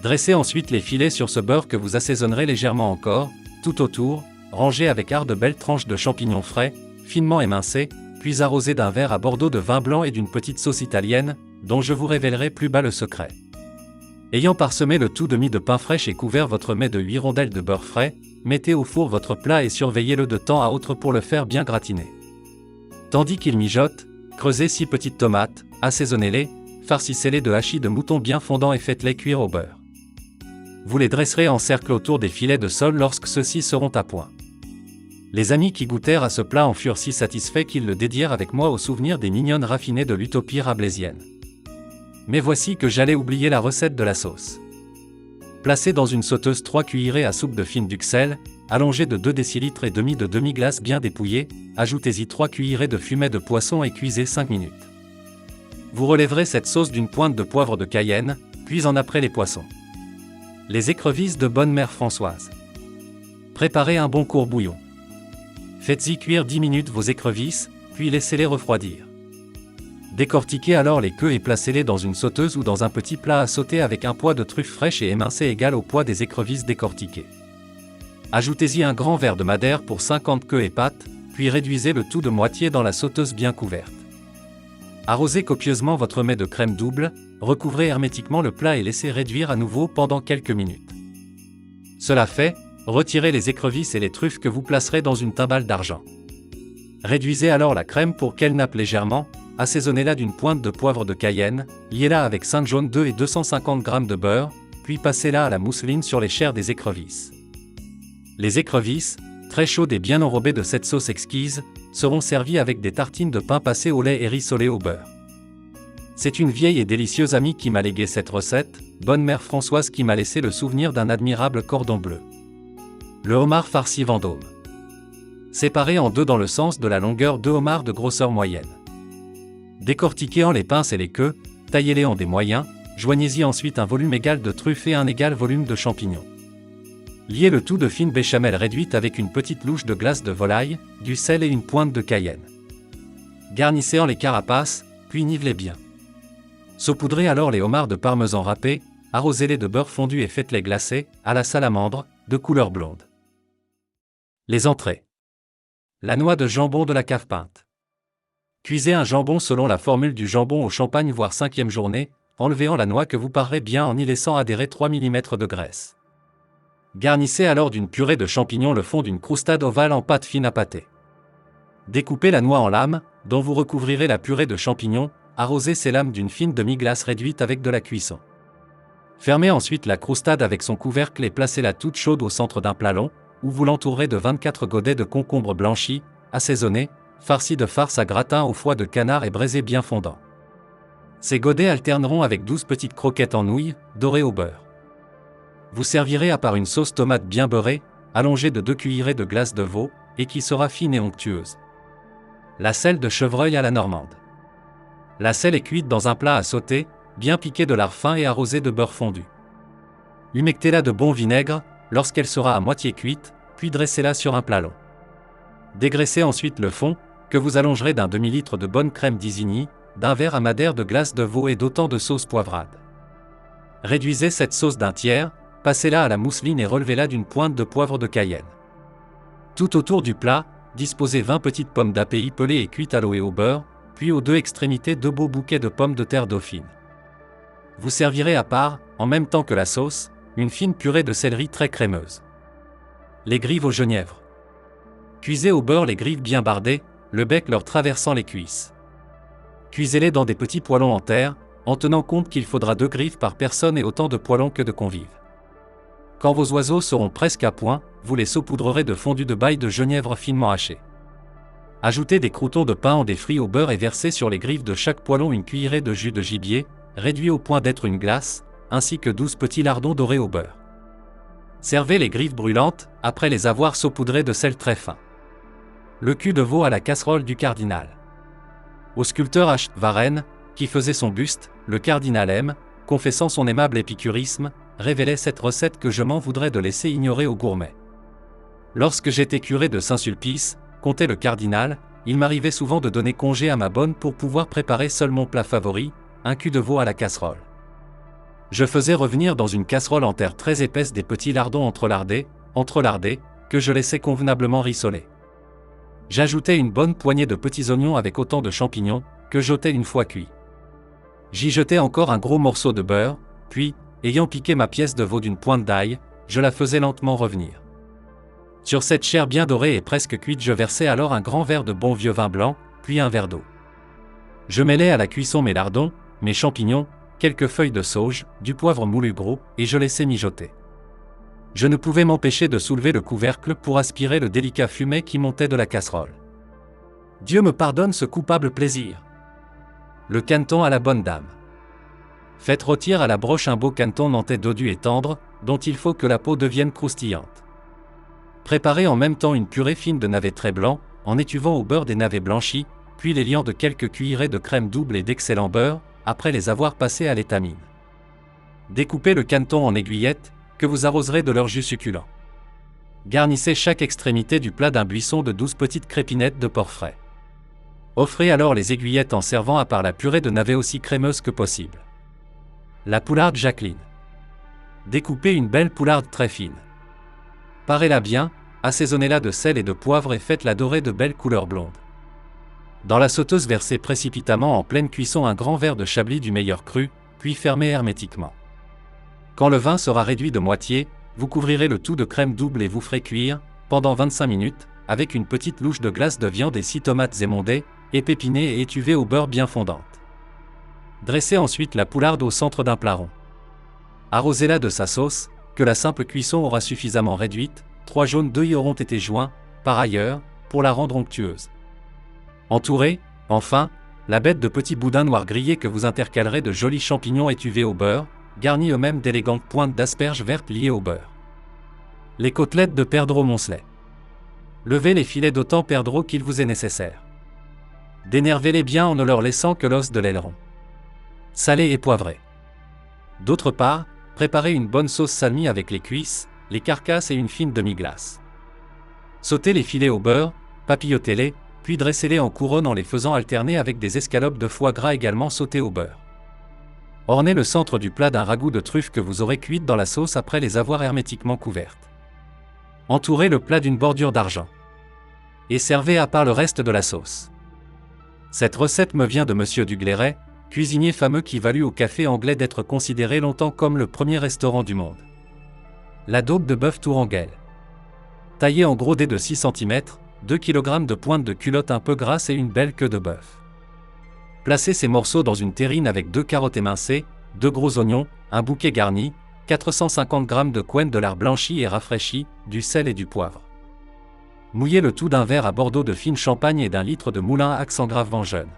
Dressez ensuite les filets sur ce beurre que vous assaisonnerez légèrement encore, tout autour, rangez avec art de belles tranches de champignons frais, finement émincés, puis arrosez d'un verre à Bordeaux de vin blanc et d'une petite sauce italienne, dont je vous révélerai plus bas le secret. Ayant parsemé le tout de mie de pain fraîche et couvert votre mets de 8 rondelles de beurre frais, mettez au four votre plat et surveillez-le de temps à autre pour le faire bien gratiner. Tandis qu'il mijote, creusez 6 petites tomates, assaisonnez-les, farcissez-les de hachis de mouton bien fondant et faites-les cuire au beurre. Vous les dresserez en cercle autour des filets de sole lorsque ceux-ci seront à point. Les amis qui goûtèrent à ce plat en furent si satisfaits qu'ils le dédièrent avec moi au souvenir des mignonnes raffinées de l'utopie rabelaisienne. Mais voici que j'allais oublier la recette de la sauce. Placez dans une sauteuse 3 cuillerées à soupe de fine d'uxelles, allongée de 2 décilitres et demi de demi-glace bien dépouillée, ajoutez-y 3 cuillerées de fumet de poisson et cuisez 5 minutes. Vous relèverez cette sauce d'une pointe de poivre de Cayenne, puis en après les poissons. Les écrevisses de bonne mère Françoise. Préparez un bon courbouillon. Faites-y cuire 10 minutes vos écrevisses, puis laissez-les refroidir. Décortiquez alors les queues et placez-les dans une sauteuse ou dans un petit plat à sauter avec un poids de truffes fraîches et émincées égal au poids des écrevisses décortiquées. Ajoutez-y un grand verre de madère pour 50 queues et pattes, puis réduisez le tout de moitié dans la sauteuse bien couverte. Arrosez copieusement votre mets de crème double, recouvrez hermétiquement le plat et laissez réduire à nouveau pendant quelques minutes. Cela fait, retirez les écrevisses et les truffes que vous placerez dans une timbale d'argent. Réduisez alors la crème pour qu'elle nappe légèrement, assaisonnez-la d'une pointe de poivre de Cayenne, liez-la avec 5 jaunes d'œufs et 250 g de beurre, puis passez-la à la mousseline sur les chairs des écrevisses. Les écrevisses, très chaudes et bien enrobées de cette sauce exquise, seront servies avec des tartines de pain passé au lait et rissolées au beurre. C'est une vieille et délicieuse amie qui m'a légué cette recette, bonne mère Françoise qui m'a laissé le souvenir d'un admirable cordon bleu. Le homard farci Vendôme. Séparez en deux dans le sens de la longueur 2 homards de grosseur moyenne. Décortiquez en les pinces et les queues, taillez-les en des moyens, joignez-y ensuite un volume égal de truffes et un égal volume de champignons. Liez le tout de fine béchamel réduite avec une petite louche de glace de volaille, du sel et une pointe de cayenne. Garnissez en les carapaces, puis nivelez bien. Saupoudrez alors les homards de parmesan râpé, arrosez-les de beurre fondu et faites-les glacer, à la salamandre, de couleur blonde. Les entrées. La noix de jambon de la cave peinte. Cuisez un jambon selon la formule du jambon au champagne voire 5e journée, enlevant la noix que vous parerez bien en y laissant adhérer 3 mm de graisse. Garnissez alors d'une purée de champignons le fond d'une croustade ovale en pâte fine à pâter. Découpez la noix en lames, dont vous recouvrirez la purée de champignons, arrosez ces lames d'une fine demi-glace réduite avec de la cuisson. Fermez ensuite la croustade avec son couvercle et placez-la toute chaude au centre d'un plat long, où vous l'entourez de 24 godets de concombre blanchis, assaisonnés, farcis de farce à gratin au foie de canard et braisés bien fondant. Ces godets alterneront avec 12 petites croquettes en nouilles, dorées au beurre. Vous servirez à part une sauce tomate bien beurrée, allongée de 2 cuillerées de glace de veau, et qui sera fine et onctueuse. La selle de chevreuil à la normande. La selle est cuite dans un plat à sauter, bien piqué de lard fin et arrosé de beurre fondu. Humectez-la de bon vinaigre, lorsqu'elle sera à moitié cuite, puis dressez-la sur un plat long. Dégraissez ensuite le fond, que vous allongerez d'un demi-litre de bonne crème d'Isigny, d'un verre à madère de glace de veau et d'autant de sauce poivrade. Réduisez cette sauce d'un tiers, passez-la à la mousseline et relevez-la d'une pointe de poivre de Cayenne. Tout autour du plat, disposez 20 petites pommes d'API pelées et cuites à l'eau et au beurre, puis aux deux extrémités 2 beaux bouquets de pommes de terre dauphine. Vous servirez à part, en même temps que la sauce, une fine purée de céleri très crémeuse. Les grives au genièvre. Cuisez au beurre les grives bien bardées, le bec leur traversant les cuisses. Cuisez-les dans des petits poêlons en terre, en tenant compte qu'il faudra 2 grives par personne et autant de poêlons que de convives. Quand vos oiseaux seront presque à point, vous les saupoudrerez de fondu de baille de genièvre finement haché. Ajoutez des croûtons de pain en défrit au beurre et versez sur les grives de chaque poêlon une cuillerée de jus de gibier, réduit au point d'être une glace, ainsi que 12 petits lardons dorés au beurre. Servez les grives brûlantes, après les avoir saupoudrées de sel très fin. Le cul de veau à la casserole du cardinal. Au sculpteur H. Varenne, qui faisait son buste, le cardinal M, confessant son aimable épicurisme, révélait cette recette que je m'en voudrais de laisser ignorer aux gourmets. Lorsque j'étais curé de Saint-Sulpice, contait le cardinal, il m'arrivait souvent de donner congé à ma bonne pour pouvoir préparer seul mon plat favori, un cul de veau à la casserole. Je faisais revenir dans une casserole en terre très épaisse des petits lardons entrelardés, que je laissais convenablement rissoler. J'ajoutais une bonne poignée de petits oignons avec autant de champignons, que j'ôtais une fois cuits. J'y jetais encore un gros morceau de beurre, puis, ayant piqué ma pièce de veau d'une pointe d'ail, je la faisais lentement revenir. Sur cette chair bien dorée et presque cuite, je versais alors un grand verre de bon vieux vin blanc, puis un verre d'eau. Je mêlais à la cuisson mes lardons, mes champignons, quelques feuilles de sauge, du poivre moulu gros, et je laissais mijoter. Je ne pouvais m'empêcher de soulever le couvercle pour aspirer le délicat fumet qui montait de la casserole. Dieu me pardonne ce coupable plaisir. Le caneton à la bonne dame. Faites rôtir à la broche un beau canneton nantais dodu et tendre, dont il faut que la peau devienne croustillante. Préparez en même temps une purée fine de navets très blancs, en étuvant au beurre des navets blanchis, puis les liant de quelques cuillerées de crème double et d'excellent beurre, après les avoir passés à l'étamine. Découpez le canneton en aiguillettes, que vous arroserez de leur jus succulent. Garnissez chaque extrémité du plat d'un buisson de 12 petites crépinettes de porc frais. Offrez alors les aiguillettes en servant à part la purée de navets aussi crémeuse que possible. La poularde Jacqueline. Découpez une belle poularde très fine. Parez-la bien, assaisonnez-la de sel et de poivre et faites-la dorer de belle couleur blonde. Dans la sauteuse, versez précipitamment en pleine cuisson un grand verre de chablis du meilleur cru, puis fermez hermétiquement. Quand le vin sera réduit de moitié, vous couvrirez le tout de crème double et vous ferez cuire, pendant 25 minutes, avec une petite louche de glace de viande et 6 tomates émondées, épepinées et étuvées au beurre bien fondante. Dressez ensuite la poularde au centre d'un plat rond. Arrosez-la de sa sauce, que la simple cuisson aura suffisamment réduite, 3 jaunes d'œufs y auront été joints, par ailleurs, pour la rendre onctueuse. Entourez, enfin, la bête de petits boudins noirs grillés que vous intercalerez de jolis champignons étuvés au beurre, garnis eux-mêmes d'élégantes pointes d'asperges vertes liées au beurre. Les côtelettes de perdreau moncelet. Levez les filets d'autant perdreau qu'il vous est nécessaire. Dénervez-les bien en ne leur laissant que l'os de l'aileron. Salez et poivrez. D'autre part, préparez une bonne sauce salmi avec les cuisses, les carcasses et une fine demi-glace. Sautez les filets au beurre, papillotez-les, puis dressez-les en couronne en les faisant alterner avec des escalopes de foie gras également sautées au beurre. Ornez le centre du plat d'un ragoût de truffes que vous aurez cuites dans la sauce après les avoir hermétiquement couvertes. Entourez le plat d'une bordure d'argent. Et servez à part le reste de la sauce. Cette recette me vient de Monsieur Dugleret, cuisinier fameux qui valut au café anglais d'être considéré longtemps comme le premier restaurant du monde. La daube de bœuf tourangeau. Taillée en gros dés de 6 cm, 2 kg de pointe de culotte un peu grasse et une belle queue de bœuf. Placez ces morceaux dans une terrine avec 2 carottes émincées, 2 gros oignons, un bouquet garni, 450 g de couenne de lard blanchi et rafraîchi, du sel et du poivre. Mouillez le tout d'un verre à Bordeaux de fine champagne et d'un litre de moulin à accent gravement jeune.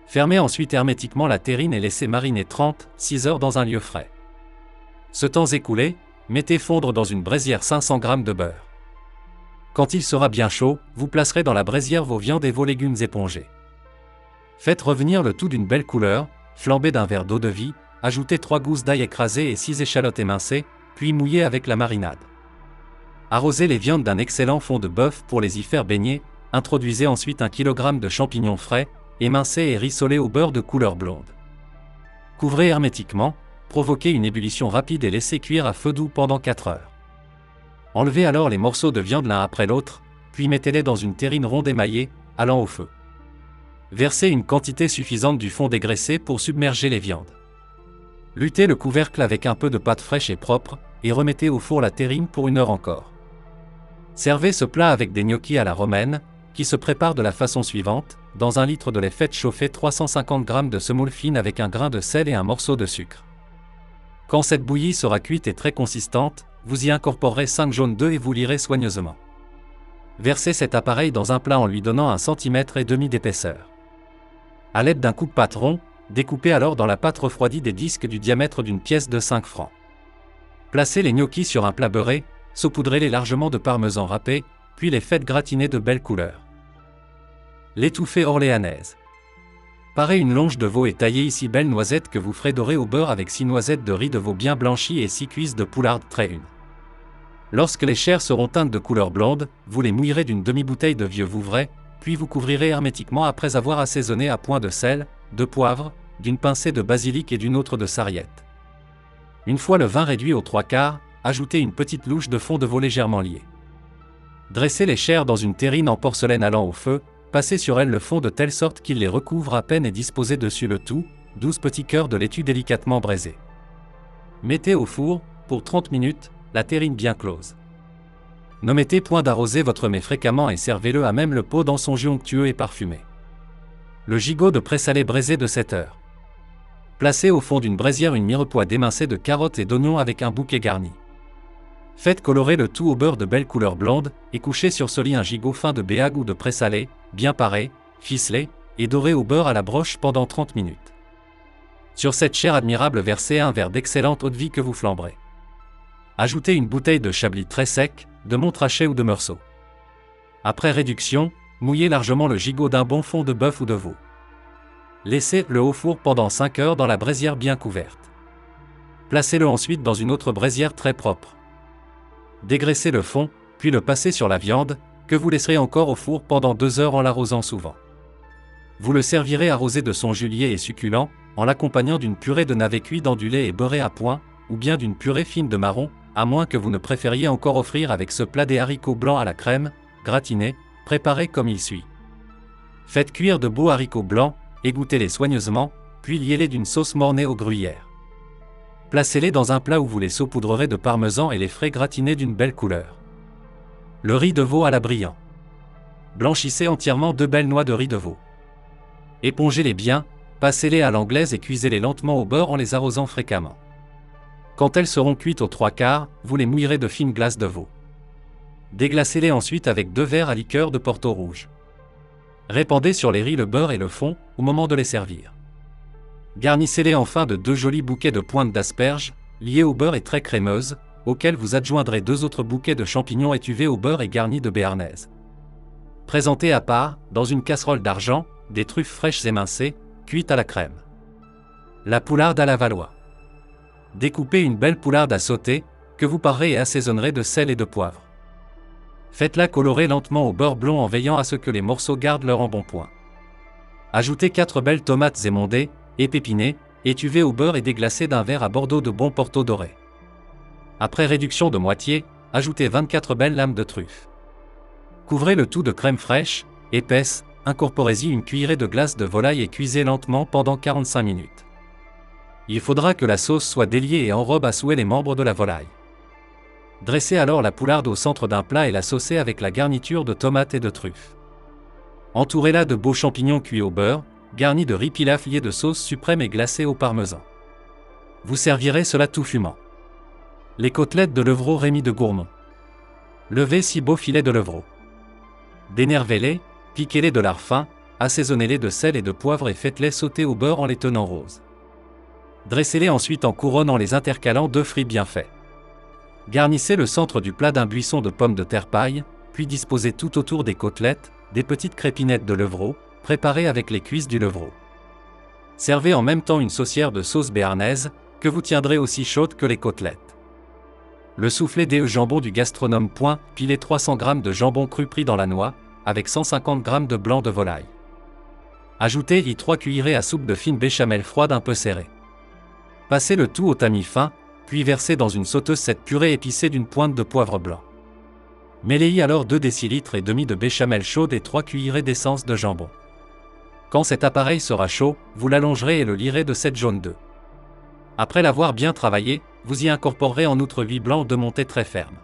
Fermez ensuite hermétiquement la terrine et laissez mariner 36 heures dans un lieu frais. Ce temps écoulé, mettez fondre dans une braisière 500 g de beurre. Quand il sera bien chaud, vous placerez dans la braisière vos viandes et vos légumes épongés. Faites revenir le tout d'une belle couleur, flambez d'un verre d'eau de vie, ajoutez 3 gousses d'ail écrasées et 6 échalotes émincées, puis mouillez avec la marinade. Arrosez les viandes d'un excellent fond de bœuf pour les y faire baigner, introduisez ensuite 1 kg de champignons frais, émincés et rissolés au beurre de couleur blonde. Couvrez hermétiquement, provoquez une ébullition rapide et laissez cuire à feu doux pendant 4 heures. Enlevez alors les morceaux de viande l'un après l'autre, puis mettez-les dans une terrine ronde émaillée, allant au feu. Versez une quantité suffisante du fond dégraissé pour submerger les viandes. Luttez le couvercle avec un peu de pâte fraîche et propre, et remettez au four la terrine pour 1 heure encore. Servez ce plat avec des gnocchis à la romaine, qui se préparent de la façon suivante: dans 1 litre de lait, faites chauffer 350 g de semoule fine avec un grain de sel et un morceau de sucre. Quand cette bouillie sera cuite et très consistante, vous y incorporerez 5 jaunes d'œufs et vous lirez soigneusement. Versez cet appareil dans un plat en lui donnant 1,5 cm d'épaisseur. À l'aide d'un coupe-pâte rond, découpez alors dans la pâte refroidie des disques du diamètre d'une pièce de 5 francs. Placez les gnocchis sur un plat beurré, saupoudrez-les largement de parmesan râpé, puis les faites gratiner de belles couleurs. L'étouffée orléanaise. Parez une longe de veau et taillez ici belles noisettes que vous ferez dorer au beurre avec 6 noisettes de riz de veau bien blanchies et 6 cuisses de poularde très une. Lorsque les chairs seront teintes de couleur blonde, vous les mouillerez d'une demi-bouteille de vieux Vouvray, puis vous couvrirez hermétiquement après avoir assaisonné à point de sel, de poivre, d'une pincée de basilic et d'une autre de sarriette. Une fois le vin réduit aux 3/4, ajoutez une petite louche de fond de veau légèrement liée. Dressez les chairs dans une terrine en porcelaine allant au feu, passez sur elles le fond de telle sorte qu'il les recouvre à peine et disposez dessus le tout, 12 petits cœurs de laitue délicatement braisés. Mettez au four, pour 30 minutes, la terrine bien close. N'omettez point d'arroser votre mets fréquemment et servez-le à même le pot dans son jus onctueux et parfumé. Le gigot de présalé braisé de 7 heures. Placez au fond d'une braisière une mirepoix d'émincé de carottes et d'oignons avec un bouquet garni. Faites colorer le tout au beurre de belle couleur blonde, et couchez sur ce lit un gigot fin de béag ou de présalé, bien paré, ficelé, et doré au beurre à la broche pendant 30 minutes. Sur cette chair admirable, versez un verre d'excellente eau-de-vie que vous flamberez. Ajoutez une bouteille de chablis très sec, de Montrachet ou de Meursault. Après réduction, mouillez largement le gigot d'un bon fond de bœuf ou de veau. Laissez-le au four pendant 5 heures dans la braisière bien couverte. Placez-le ensuite dans une autre braisière très propre. Dégraissez le fond, puis le passez sur la viande, que vous laisserez encore au four pendant 2 heures en l'arrosant souvent. Vous le servirez arrosé de son julier et succulent, en l'accompagnant d'une purée de navets cuits dans du lait et beurré à point, ou bien d'une purée fine de marron, à moins que vous ne préfériez encore offrir avec ce plat des haricots blancs à la crème, gratinés, préparés comme il suit. Faites cuire de beaux haricots blancs, égouttez-les soigneusement, puis liez-les d'une sauce mornée au gruyère. Placez-les dans un plat où vous les saupoudrerez de parmesan et les ferez gratiner d'une belle couleur. Le riz de veau à la brillant. Blanchissez entièrement 2 belles noix de riz de veau. Épongez-les bien, passez-les à l'anglaise et cuisez-les lentement au beurre en les arrosant fréquemment. Quand elles seront cuites aux 3/4, vous les mouillerez de fines glaces de veau. Déglacez-les ensuite avec 2 verres à liqueur de Porto rouge. Répandez sur les riz le beurre et le fond, au moment de les servir. Garnissez-les enfin de 2 jolis bouquets de pointes d'asperges, liées au beurre et très crémeuses, auxquels vous adjoindrez 2 autres bouquets de champignons étuvés au beurre et garnis de béarnaise. Présentez à part, dans une casserole d'argent, des truffes fraîches émincées, cuites à la crème. La poularde à la Valois. Découpez une belle poularde à sauter, que vous parerez et assaisonnerez de sel et de poivre. Faites-la colorer lentement au beurre blond en veillant à ce que les morceaux gardent leur embonpoint. Ajoutez 4 belles tomates émondées, épépinées, étuvées au beurre et déglacées d'un verre à Bordeaux de bon Porto doré. Après réduction de moitié, ajoutez 24 belles lames de truffe. Couvrez le tout de crème fraîche, épaisse, incorporez-y une cuillerée de glace de volaille et cuisez lentement pendant 45 minutes. Il faudra que la sauce soit déliée et enrobe à souhait les membres de la volaille. Dressez alors la poularde au centre d'un plat et la saucez avec la garniture de tomates et de truffes. Entourez-la de beaux champignons cuits au beurre, garnis de riz pilaf lié de sauce suprême et glacée au parmesan. Vous servirez cela tout fumant. Les côtelettes de levreau Rémy de Gourmont. Levez 6 beaux filets de levreau. Dénervez-les, piquez-les de lard fin, assaisonnez-les de sel et de poivre et faites-les sauter au beurre en les tenant roses. Dressez-les ensuite en couronne en les intercalant d'œufs frits bien faits. Garnissez le centre du plat d'un buisson de pommes de terre paille, puis disposez tout autour des côtelettes, des petites crépinettes de levreau, préparées avec les cuisses du levreau. Servez en même temps une saucière de sauce béarnaise, que vous tiendrez aussi chaude que les côtelettes. Le soufflé des jambon du gastronome. Pilez 300 g de jambon cru pris dans la noix, avec 150 g de blanc de volaille. Ajoutez-y 3 cuillerées à soupe de fine béchamel froide un peu serrée. Passez le tout au tamis fin, puis versez dans une sauteuse cette purée épicée d'une pointe de poivre blanc. Mêlez-y alors 2 décilitres et demi de béchamel chaude et 3 cuillerées d'essence de jambon. Quand cet appareil sera chaud, vous l'allongerez et le lierez de 7 jaunes d'œufs. Après l'avoir bien travaillé, vous y incorporerez en outre 8 blancs de montée très ferme.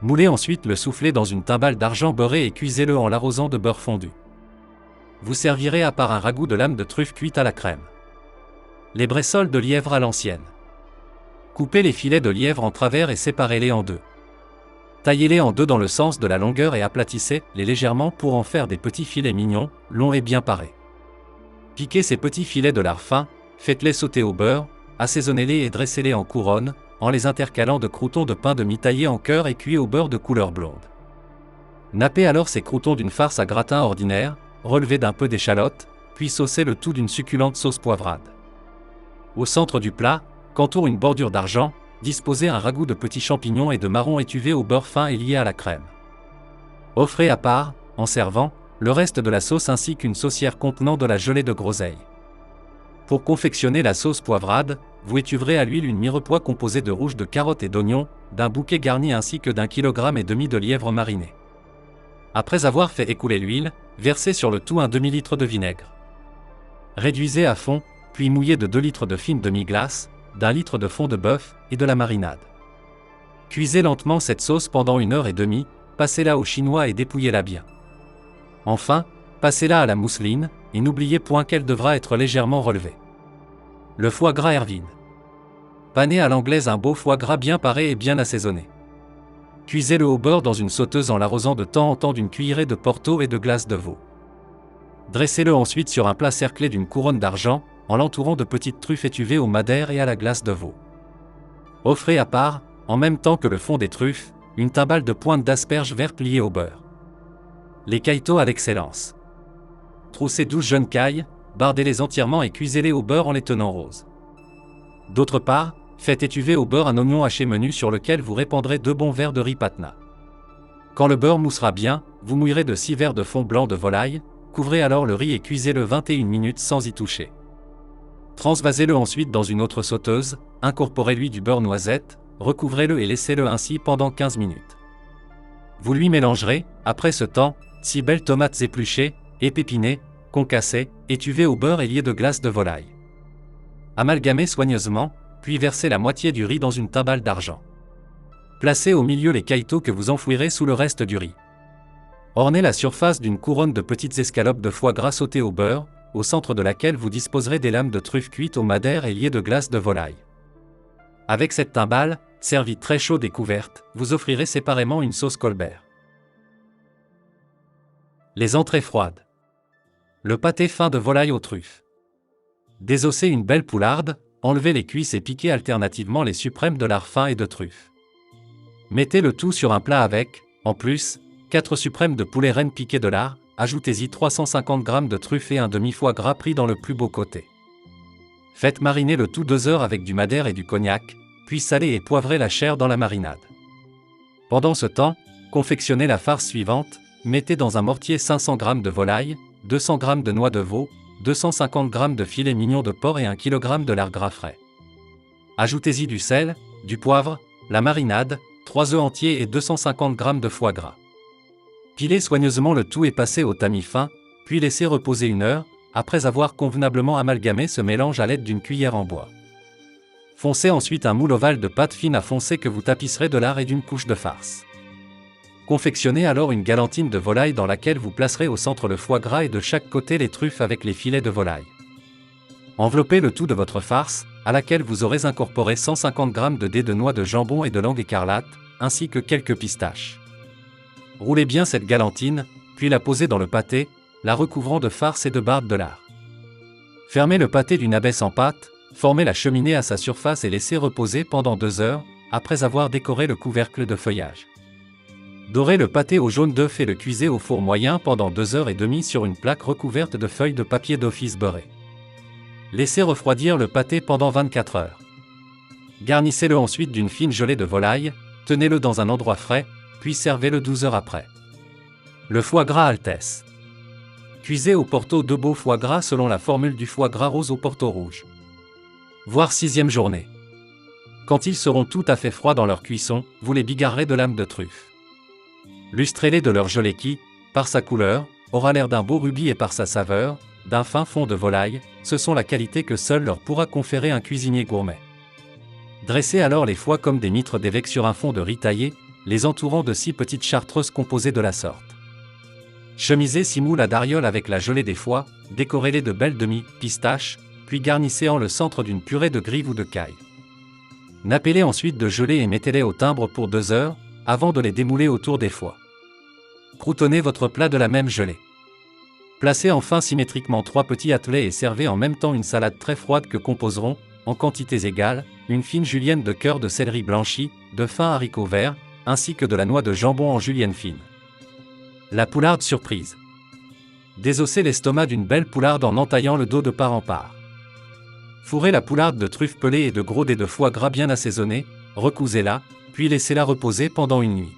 Moulez ensuite le soufflé dans une timbale d'argent beurré et cuisez-le en l'arrosant de beurre fondu. Vous servirez à part un ragoût de lames de truffe cuites à la crème. Les bressoles de lièvre à l'ancienne. Coupez les filets de lièvre en travers et séparez-les en 2. Taillez-les en 2 dans le sens de la longueur et aplatissez-les légèrement pour en faire des petits filets mignons, longs et bien parés. Piquez ces petits filets de lard fin, faites-les sauter au beurre, assaisonnez-les et dressez-les en couronne, en les intercalant de croûtons de pain de mie taillés en cœur et cuits au beurre de couleur blonde. Nappez alors ces croûtons d'une farce à gratin ordinaire, relevez d'un peu d'échalote, puis saucez le tout d'une succulente sauce poivrade. Au centre du plat, qu'entoure une bordure d'argent, disposez un ragoût de petits champignons et de marrons étuvés au beurre fin et liés à la crème. Offrez à part, en servant, le reste de la sauce ainsi qu'une saucière contenant de la gelée de groseille. Pour confectionner la sauce poivrade, vous étuverez à l'huile une mirepoix composée de rouge de carottes et d'oignons, d'un bouquet garni ainsi que d'1,5 kg de lièvre mariné. Après avoir fait écouler l'huile, versez sur le tout un demi-litre de vinaigre. Réduisez à fond, puis mouillez de 2 litres de fine demi-glace, d'1 litre de fond de bœuf et de la marinade. Cuisez lentement cette sauce pendant 1h30, passez-la au chinois et dépouillez-la bien. Enfin, passez-la à la mousseline, et n'oubliez point qu'elle devra être légèrement relevée. Le foie gras Hervine. Panez à l'anglaise un beau foie gras bien paré et bien assaisonné. Cuisez-le au beurre dans une sauteuse en l'arrosant de temps en temps d'une cuillerée de Porto et de glace de veau. Dressez-le ensuite sur un plat cerclé d'une couronne d'argent, en l'entourant de petites truffes étuvées au madère et à la glace de veau. Offrez à part, en même temps que le fond des truffes, une timbale de pointe d'asperges vertes liées au beurre. Les caïtos à l'excellence. Troussez 12 jeunes cailles, bardez-les entièrement et cuisez-les au beurre en les tenant roses. D'autre part, faites étuver au beurre un oignon haché menu sur lequel vous répandrez 2 bons verres de riz patna. Quand le beurre moussera bien, vous mouillerez de 6 verres de fond blanc de volaille, couvrez alors le riz et cuisez-le 21 minutes sans y toucher. Transvasez-le ensuite dans une autre sauteuse, incorporez-lui du beurre noisette, recouvrez-le et laissez-le ainsi pendant 15 minutes. Vous lui mélangerez, après ce temps, 6 belles tomates épluchées, épinées, concassées, étuvées au beurre et liées de glace de volaille. Amalgamez soigneusement, puis versez la moitié du riz dans une timbale d'argent. Placez au milieu les caïtos que vous enfouirez sous le reste du riz. Ornez la surface d'une couronne de petites escalopes de foie gras sautées au beurre, au centre de laquelle vous disposerez des lames de truffes cuites au madère et liées de glace de volaille. Avec cette timbale, servie très chaude et couverte, vous offrirez séparément une sauce Colbert. Les entrées froides. Le pâté fin de volaille aux truffes. Désossez une belle poularde, enlevez les cuisses et piquez alternativement les suprêmes de lard fin et de truffes. Mettez le tout sur un plat avec, en plus, 4 suprêmes de poulet reine piqués de lard, ajoutez-y 350 g de truffes et un demi-foie gras pris dans le plus beau côté. Faites mariner le tout 2 heures avec du madère et du cognac, puis salez et poivrez la chair dans la marinade. Pendant ce temps, confectionnez la farce suivante, mettez dans un mortier 500 g de volaille, 200 g de noix de veau, 250 g de filet mignon de porc et 1 kg de lard gras frais. Ajoutez-y du sel, du poivre, la marinade, 3 œufs entiers et 250 g de foie gras. Pilez soigneusement le tout et passez au tamis fin, puis laissez reposer 1 heure, après avoir convenablement amalgamé ce mélange à l'aide d'une cuillère en bois. Foncez ensuite un moule ovale de pâte fine à foncer que vous tapisserez de lard et d'une couche de farce. Confectionnez alors une galantine de volaille dans laquelle vous placerez au centre le foie gras et de chaque côté les truffes avec les filets de volaille. Enveloppez le tout de votre farce, à laquelle vous aurez incorporé 150 g de dés de noix de jambon et de langue écarlate, ainsi que quelques pistaches. Roulez bien cette galantine, puis la posez dans le pâté, la recouvrant de farce et de bardes de lard. Fermez le pâté d'une abaisse en pâte, formez la cheminée à sa surface et laissez reposer pendant 2 heures, après avoir décoré le couvercle de feuillage. Dorez le pâté au jaune d'œuf et le cuisez au four moyen pendant 2 heures et demie sur une plaque recouverte de feuilles de papier d'office beurré. Laissez refroidir le pâté pendant 24 heures. Garnissez-le ensuite d'une fine gelée de volaille, tenez-le dans un endroit frais, puis servez-le 12 heures après. Le foie gras Altesse. Cuisez au porto 2 beaux foie gras selon la formule du foie gras rose au porto rouge. Voire 6e journée. Quand ils seront tout à fait froids dans leur cuisson, vous les bigarrez de lames de truffe. Lustrez-les de leur gelée qui, par sa couleur, aura l'air d'un beau rubis et par sa saveur, d'un fin fond de volaille, ce sont la qualité que seul leur pourra conférer un cuisinier gourmet. Dressez alors les foies comme des mitres d'évêque sur un fond de riz taillé, les entourant de 6 petites chartreuses composées de la sorte. Chemisez 6 moules à dariole avec la gelée des foies, décorez-les de belles demi-pistaches, puis garnissez-en le centre d'une purée de grives ou de caille. Nappez-les ensuite de gelée et mettez-les au timbre pour 2 heures, avant de les démouler autour des foies. Croutonnez votre plat de la même gelée. Placez enfin symétriquement 3 petits attelets et servez en même temps une salade très froide que composeront, en quantités égales, une fine julienne de cœur de céleri blanchi, de fins haricots verts, ainsi que de la noix de jambon en julienne fine. La poularde surprise. Désossez l'estomac d'une belle poularde en entaillant le dos de part en part. Fourrez la poularde de truffes pelées et de gros dés de foie gras bien assaisonnés, recousez-la, puis laissez-la reposer pendant une nuit.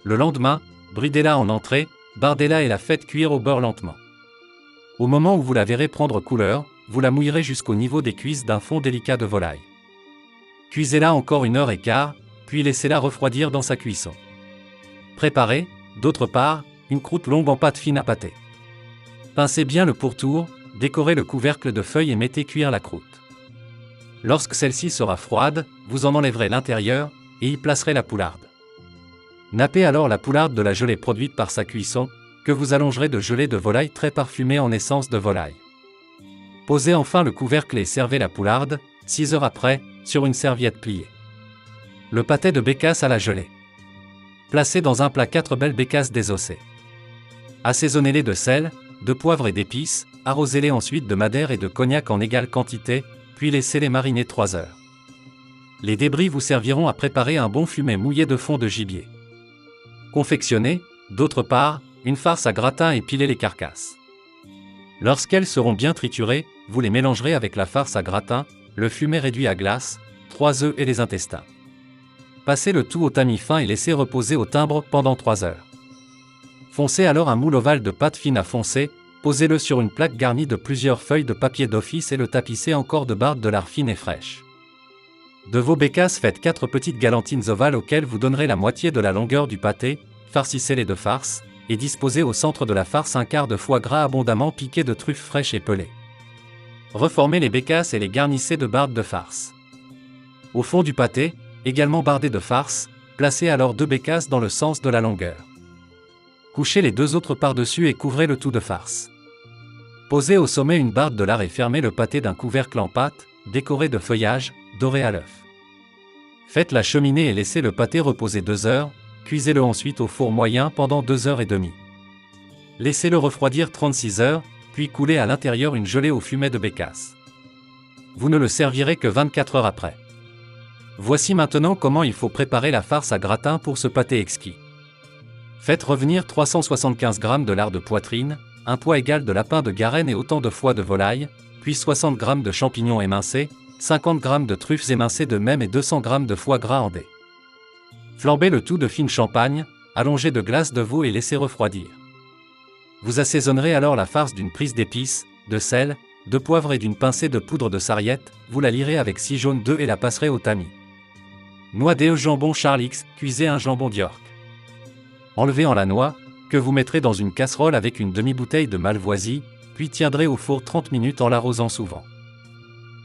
Le lendemain, bridez-la en entrée, bardez-la et la faites cuire au beurre lentement. Au moment où vous la verrez prendre couleur, vous la mouillerez jusqu'au niveau des cuisses d'un fond délicat de volaille. Cuisez-la encore 1 heure et quart, puis laissez-la refroidir dans sa cuisson. Préparez, d'autre part, une croûte longue en pâte fine à pâté. Pincez bien le pourtour, décorez le couvercle de feuilles et mettez cuire la croûte. Lorsque celle-ci sera froide, vous en enlèverez l'intérieur, et y placerez la poularde. Nappez alors la poularde de la gelée produite par sa cuisson, que vous allongerez de gelée de volaille très parfumée en essence de volaille. Posez enfin le couvercle et servez la poularde, 6 heures après, sur une serviette pliée. Le pâté de bécasse à la gelée. Placez dans un plat 4 belles bécasses désossées. Assaisonnez-les de sel, de poivre et d'épices, arrosez-les ensuite de madère et de cognac en égale quantité, puis laissez-les mariner 3 heures. Les débris vous serviront à préparer un bon fumet mouillé de fond de gibier. Confectionnez, d'autre part, une farce à gratin et pilez les carcasses. Lorsqu'elles seront bien triturées, vous les mélangerez avec la farce à gratin, le fumet réduit à glace, 3 œufs et les intestins. Passez le tout au tamis fin et laissez reposer au timbre pendant 3 heures. Foncez alors un moule ovale de pâte fine à foncer, posez-le sur une plaque garnie de plusieurs feuilles de papier d'office et le tapissez encore de bardes de lard fine et fraîche. De vos bécasses faites 4 petites galantines ovales auxquelles vous donnerez la moitié de la longueur du pâté, farcissez-les de farce, et disposez au centre de la farce un quart de foie gras abondamment piqué de truffes fraîches et pelées. Reformez les bécasses et les garnissez de bardes de farce. Au fond du pâté, également bardé de farce, placez alors 2 bécasses dans le sens de la longueur. Couchez les 2 autres par-dessus et couvrez le tout de farce. Posez au sommet une barde de lard et fermez le pâté d'un couvercle en pâte, décoré de feuillage, doré à l'œuf. Faites la cheminée et laissez le pâté reposer 2 heures, cuisez-le ensuite au four moyen pendant 2 heures et demie. Laissez-le refroidir 36 heures, puis coulez à l'intérieur une gelée au fumet de bécasse. Vous ne le servirez que 24 heures après. Voici maintenant comment il faut préparer la farce à gratin pour ce pâté exquis. Faites revenir 375 g de lard de poitrine, un poids égal de lapin de Garenne et autant de foie de volaille, puis 60 g de champignons émincés, 50 g de truffes émincées de même et 200 g de foie gras en dés. Flambez le tout de fine champagne, allongez de glace de veau et laissez refroidir. Vous assaisonnerez alors la farce d'une prise d'épices, de sel, de poivre et d'une pincée de poudre de sarriette, vous la lirez avec 6 jaunes d'œufs et la passerez au tamis. Noix d'œufs jambon Charles X, cuisez un jambon d'York. Enlevez en la noix, que vous mettrez dans une casserole avec une demi-bouteille de malvoisie, puis tiendrez au four 30 minutes en l'arrosant souvent.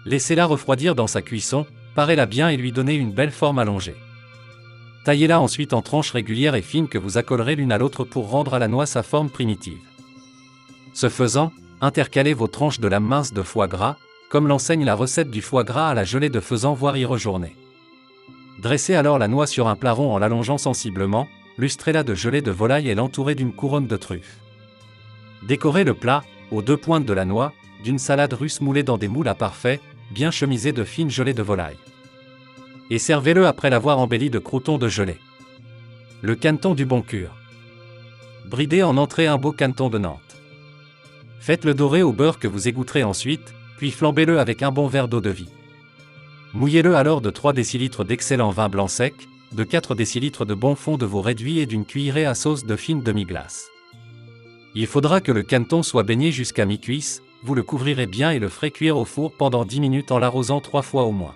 Laissez-la refroidir dans sa cuisson, parez-la bien et lui donnez une belle forme allongée. Taillez-la ensuite en tranches régulières et fines que vous accolerez l'une à l'autre pour rendre à la noix sa forme primitive. Ce faisant, intercalez vos tranches de lame mince de foie gras, comme l'enseigne la recette du foie gras à la gelée de faisan voire y rejourner. Dressez alors la noix sur un plat rond en l'allongeant sensiblement, lustrez-la de gelée de volaille et l'entourez d'une couronne de truffes. Décorez le plat, aux 2 pointes de la noix, d'une salade russe moulée dans des moules à parfait, bien chemisée de fine gelée de volaille. Et servez-le après l'avoir embelli de croûtons de gelée. Le caneton du bon cure. Bridez en entrée un beau caneton de Nantes. Faites-le dorer au beurre que vous égoutterez ensuite, puis flambez-le avec un bon verre d'eau de vie. Mouillez-le alors de 3 décilitres d'excellent vin blanc sec, de 4 décilitres de bon fond de veau réduit et d'une cuillerée à sauce de fine demi-glace. Il faudra que le caneton soit baigné jusqu'à mi-cuisse, vous le couvrirez bien et le ferez cuire au four pendant 10 minutes en l'arrosant 3 fois au moins.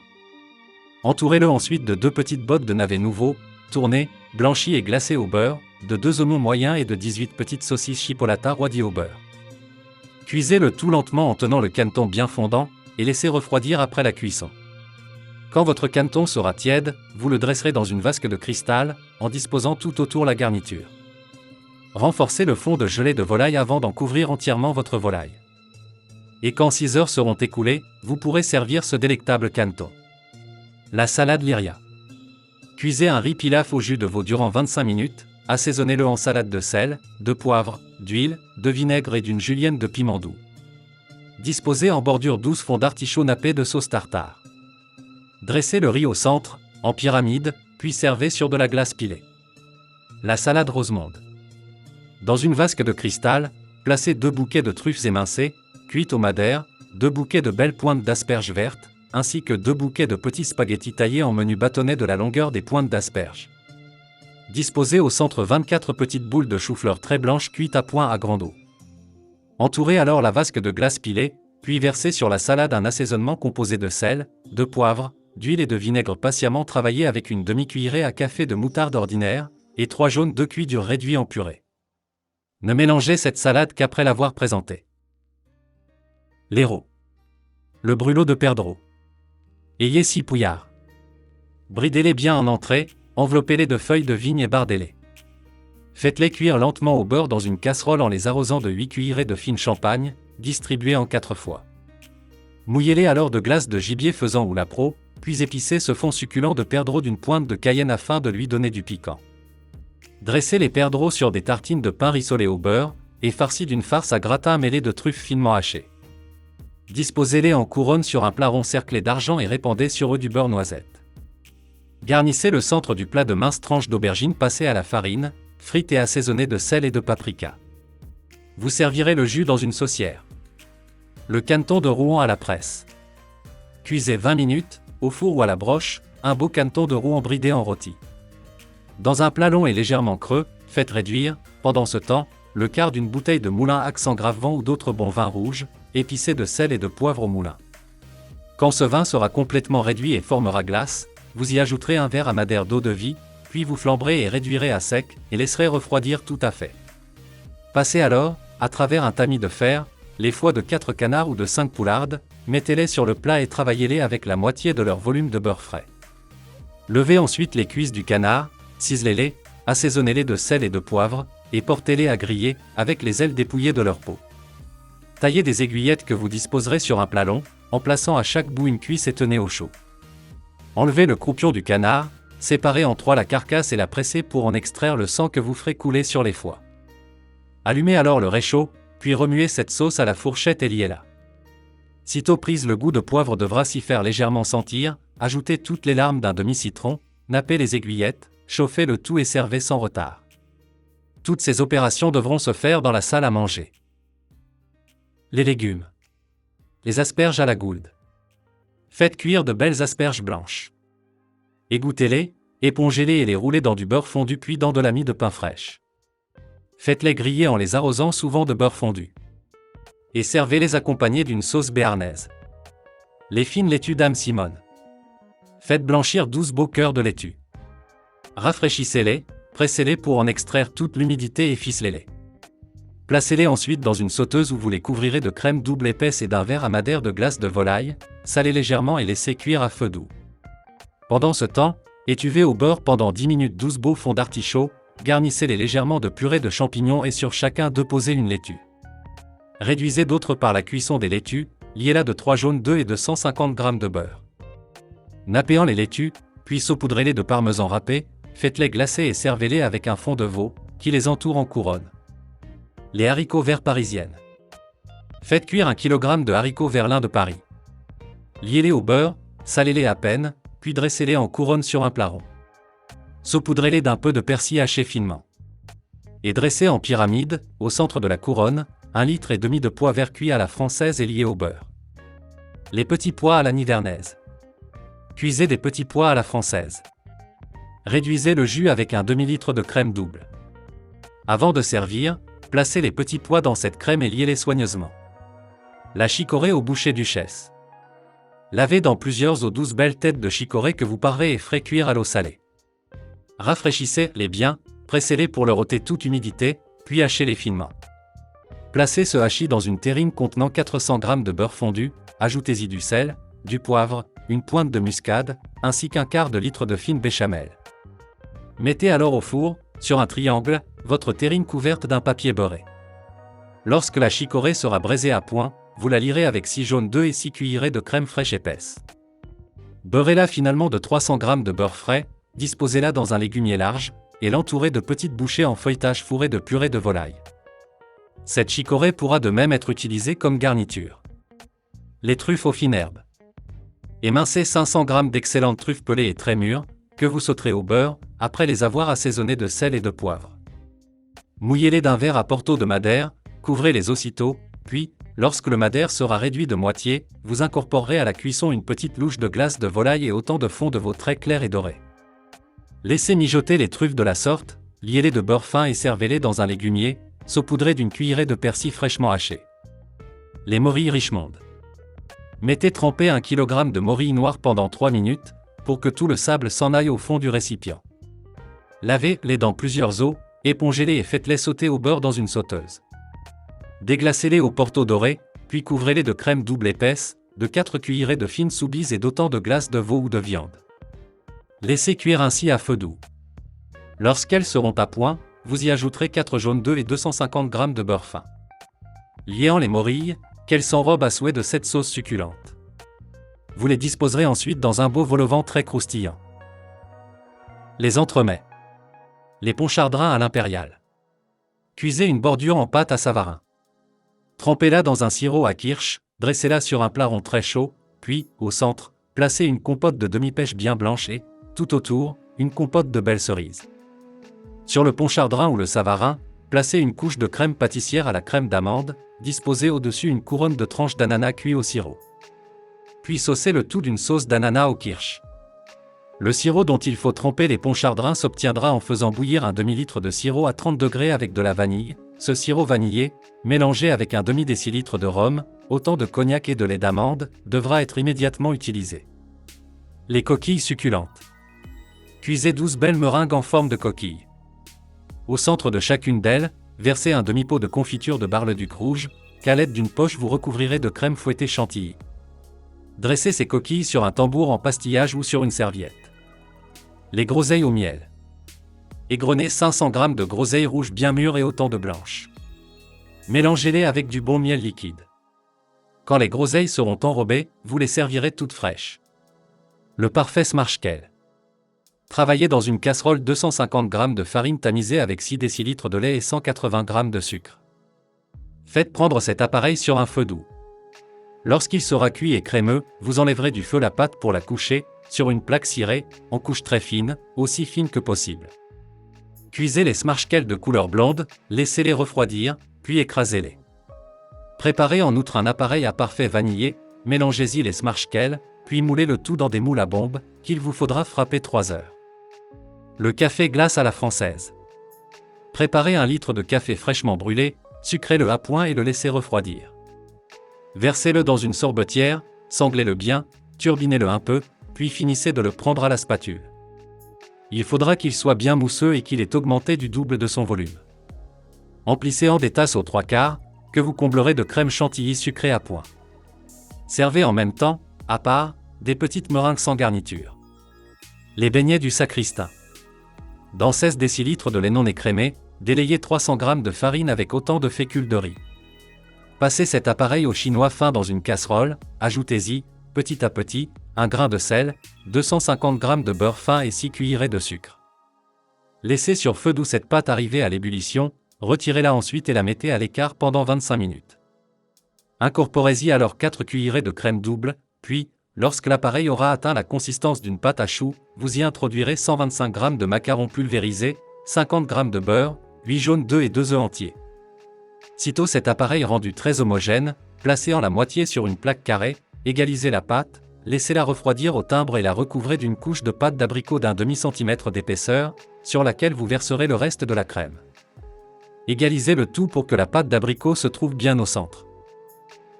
Entourez-le ensuite de 2 petites bottes de navets nouveaux, tournées, blanchies et glacées au beurre, de 2 oignons moyens et de 18 petites saucisses chipolata rôties au beurre. Cuisez le tout lentement en tenant le caneton bien fondant, et laissez refroidir après la cuisson. Quand votre caneton sera tiède, vous le dresserez dans une vasque de cristal, en disposant tout autour la garniture. Renforcez le fond de gelée de volaille avant d'en couvrir entièrement votre volaille. Et quand 6 heures seront écoulées, vous pourrez servir ce délectable caneton. La salade Lyria. Cuisez un riz pilaf au jus de veau durant 25 minutes, assaisonnez-le en salade de sel, de poivre, d'huile, de vinaigre et d'une julienne de piment doux. Disposez en bordure douce fond d'artichaut nappé de sauce tartare. Dressez le riz au centre, en pyramide, puis servez sur de la glace pilée. La salade Rosemonde. Dans une vasque de cristal, placez 2 bouquets de truffes émincées, cuites au madère, 2 bouquets de belles pointes d'asperges vertes, ainsi que 2 bouquets de petits spaghettis taillés en menus bâtonnets de la longueur des pointes d'asperges. Disposez au centre 24 petites boules de chou-fleur très blanches cuites à point à grande eau. Entourez alors la vasque de glace pilée, puis versez sur la salade un assaisonnement composé de sel, de poivre, d'huile et de vinaigre patiemment travaillé avec une demi-cuillerée à café de moutarde ordinaire, et 3 jaunes d'œufs cuits durs réduits en purée. Ne mélangez cette salade qu'après l'avoir présentée. L'héros. Le brûlot de perdreau. Ayez 6 pouillards. Bridez-les bien en entrée, enveloppez-les de feuilles de vigne et bardez-les. Faites-les cuire lentement au beurre dans une casserole en les arrosant de 8 cuillerées de fine champagne, distribuées en 4 fois. Mouillez-les alors de glace de gibier faisan ou lapro, puis épicez ce fond succulent de perdreau d'une pointe de cayenne afin de lui donner du piquant. Dressez les perdreaux sur des tartines de pain rissolé au beurre, et farcis d'une farce à gratin mêlée de truffes finement hachées. Disposez-les en couronne sur un plat rond cerclé d'argent et répandez sur eux du beurre noisette. Garnissez le centre du plat de minces tranches d'aubergines passées à la farine, frites et assaisonnées de sel et de paprika. Vous servirez le jus dans une saucière. Le caneton de Rouen à la presse. Cuisez 20 minutes, au four ou à la broche, un beau caneton de Rouen bridé en rôti. Dans un plat long et légèrement creux, faites réduire, pendant ce temps, le quart d'une bouteille de moulin accent Gravement ou d'autres bons vins rouges, épicés de sel et de poivre au moulin. Quand ce vin sera complètement réduit et formera glace, vous y ajouterez un verre à madère d'eau de vie, puis vous flamberez et réduirez à sec, et laisserez refroidir tout à fait. Passez alors, à travers un tamis de fer, les foies de 4 canards ou de 5 poulardes, mettez-les sur le plat et travaillez-les avec la moitié de leur volume de beurre frais. Levez ensuite les cuisses du canard, ciselez-les, assaisonnez-les de sel et de poivre, et portez-les à griller, avec les ailes dépouillées de leur peau. Taillez des aiguillettes que vous disposerez sur un plat long, en plaçant à chaque bout une cuisse et tenez au chaud. Enlevez le croupion du canard, séparez en 3 la carcasse et la pressez pour en extraire le sang que vous ferez couler sur les foies. Allumez alors le réchaud, puis remuez cette sauce à la fourchette et liez-la. Sitôt prise, le goût de poivre devra s'y faire légèrement sentir, ajoutez toutes les larmes d'un demi-citron, nappez les aiguillettes, chauffez le tout et servez sans retard. Toutes ces opérations devront se faire dans la salle à manger. Les légumes. Les asperges à la gourde. Faites cuire de belles asperges blanches. Égouttez-les, épongez-les et les roulez dans du beurre fondu puis dans de la mie de pain fraîche. Faites-les griller en les arrosant souvent de beurre fondu. Et servez-les accompagnés d'une sauce béarnaise. Les fines laitues Dame Simone. Faites blanchir 12 beaux cœurs de laitue. Rafraîchissez-les, pressez-les pour en extraire toute l'humidité et ficelez-les. Placez-les ensuite dans une sauteuse où vous les couvrirez de crème double épaisse et d'un verre à madère de glace de volaille, salez légèrement et laissez cuire à feu doux. Pendant ce temps, étuvez au beurre pendant 10 minutes 12 beaux fonds d'artichaut, garnissez-les légèrement de purée de champignons et sur chacun déposez une laitue. Réduisez d'autres par la cuisson des laitues, liez-la de 3 jaunes d'œufs et de 150 g de beurre. Nappez-en les laitues, puis saupoudrez-les de parmesan râpé, faites-les glacer et servez-les avec un fond de veau, qui les entoure en couronne. Les haricots verts parisiennes. Faites cuire 1 kg de haricots verlins de Paris. Liez-les au beurre, salez-les à peine, puis dressez-les en couronne sur un plat rond. Saupoudrez-les d'un peu de persil haché finement. Et dressez en pyramide, au centre de la couronne, 1,5 litre de pois vert cuit à la française et liés au beurre. Les petits pois à la nivernaise. Cuisez des petits pois à la française. Réduisez le jus avec un demi-litre de crème double. Avant de servir, placez les petits pois dans cette crème et liez-les soigneusement. La chicorée au boucher duchesse. Lavez dans plusieurs eaux douces belles têtes de chicorée que vous parerez et ferez cuire à l'eau salée. Rafraîchissez-les bien, pressez-les pour leur ôter toute humidité, puis hachez-les finement. Placez ce hachis dans une terrine contenant 400 g de beurre fondu, ajoutez-y du sel, du poivre, une pointe de muscade, ainsi qu'un quart de litre de fine béchamel. Mettez alors au four, sur un triangle, votre terrine couverte d'un papier beurré. Lorsque la chicorée sera braisée à point, vous la lirez avec 6 jaunes d'œufs et 6 cuillerées de crème fraîche épaisse. Beurrez-la finalement de 300 g de beurre frais, disposez-la dans un légumier large, et l'entourez de petites bouchées en feuilletage fourré de purée de volaille. Cette chicorée pourra de même être utilisée comme garniture. Les truffes aux fines herbes. Émincez 500 g d'excellentes truffes pelées et très mûres, que vous sauterez au beurre, après les avoir assaisonnées de sel et de poivre. Mouillez-les d'un verre à porto de madère, couvrez-les aussitôt, puis, lorsque le madère sera réduit de moitié, vous incorporerez à la cuisson une petite louche de glace de volaille et autant de fond de veau très clair et doré. Laissez mijoter les truffes de la sorte, liez-les de beurre fin et servez-les dans un légumier, saupoudré d'une cuillerée de persil fraîchement haché. Les morilles Richmond. Mettez tremper 1 kg de morilles noires pendant 3 minutes, pour que tout le sable s'en aille au fond du récipient. Lavez-les dans plusieurs eaux, épongez-les et faites-les sauter au beurre dans une sauteuse. Déglacez-les au porto doré, puis couvrez-les de crème double épaisse, de 4 cuillerées de fine soubise et d'autant de glace de veau ou de viande. Laissez cuire ainsi à feu doux. Lorsqu'elles seront à point, vous y ajouterez 4 jaunes d'œufs et 250 g de beurre fin. Liant les morilles, qu'elles s'enrobent à souhait de cette sauce succulente. Vous les disposerez ensuite dans un beau vol au vent très croustillant. Les entremets. Les ponchardrins à l'impériale. Cuisez une bordure en pâte à savarin. Trempez-la dans un sirop à kirsch, dressez-la sur un plat rond très chaud, puis, au centre, placez une compote de demi-pêche bien blanche et, tout autour, une compote de belles cerises. Sur le ponchardrin ou le savarin, placez une couche de crème pâtissière à la crème d'amande, disposez au-dessus une couronne de tranches d'ananas cuits au sirop. Puis saucez le tout d'une sauce d'ananas au kirsch. Le sirop dont il faut tremper les ponchardrins s'obtiendra en faisant bouillir un demi-litre de sirop à 30 degrés avec de la vanille. Ce sirop vanillé, mélangé avec un demi-décilitre de rhum, autant de cognac et de lait d'amande, devra être immédiatement utilisé. Les coquilles succulentes. Cuisez 12 belles meringues en forme de coquille. Au centre de chacune d'elles, versez un demi-pot de confiture de bar-le-duc rouge, qu'à l'aide d'une poche vous recouvrirez de crème fouettée chantilly. Dressez ces coquilles sur un tambour en pastillage ou sur une serviette. Les groseilles au miel. Égrenez 500 g de groseilles rouges bien mûres et autant de blanches. Mélangez-les avec du bon miel liquide. Quand les groseilles seront enrobées, vous les servirez toutes fraîches. Le parfait Schmarschkel. Travaillez dans une casserole 250 g de farine tamisée avec 6 décilitres de lait et 180 g de sucre. Faites prendre cet appareil sur un feu doux. Lorsqu'il sera cuit et crémeux, vous enlèverez du feu la pâte pour la coucher, sur une plaque cirée, en couche très fine, aussi fine que possible. Cuisez les Schmarschkel de couleur blonde, laissez-les refroidir, puis écrasez-les. Préparez en outre un appareil à parfait vanillé, mélangez-y les Schmarschkel, puis moulez le tout dans des moules à bombe, qu'il vous faudra frapper 3 heures. Le café glace à la française. Préparez 1 litre de café fraîchement brûlé, sucrez-le à point et le laissez refroidir. Versez-le dans une sorbetière, sanglez-le bien, turbinez-le un peu, puis finissez de le prendre à la spatule. Il faudra qu'il soit bien mousseux et qu'il ait augmenté du double de son volume. Emplissez-en des tasses aux 3/4, que vous comblerez de crème chantilly sucrée à point. Servez en même temps, à part, des petites meringues sans garniture. Les beignets du sacristain. Dans 16 décilitres de lait non écrémé, délayez 300 g de farine avec autant de fécule de riz. Passez cet appareil au chinois fin dans une casserole, ajoutez-y, petit à petit, 1 grain de sel, 250 g de beurre fin et 6 cuillerées de sucre. Laissez sur feu doux cette pâte arriver à l'ébullition, retirez-la ensuite et la mettez à l'écart pendant 25 minutes. Incorporez-y alors 4 cuillerées de crème double, puis, lorsque l'appareil aura atteint la consistance d'une pâte à choux, vous y introduirez 125 g de macarons pulvérisés, 50 g de beurre, 8 jaunes d'œufs et 2 œufs entiers. Sitôt cet appareil rendu très homogène, placez-en la moitié sur une plaque carrée, égalisez la pâte, laissez-la refroidir au timbre et la recouvrez d'une couche de pâte d'abricot d'1 demi-centimètre d'épaisseur, sur laquelle vous verserez le reste de la crème. Égalisez le tout pour que la pâte d'abricot se trouve bien au centre.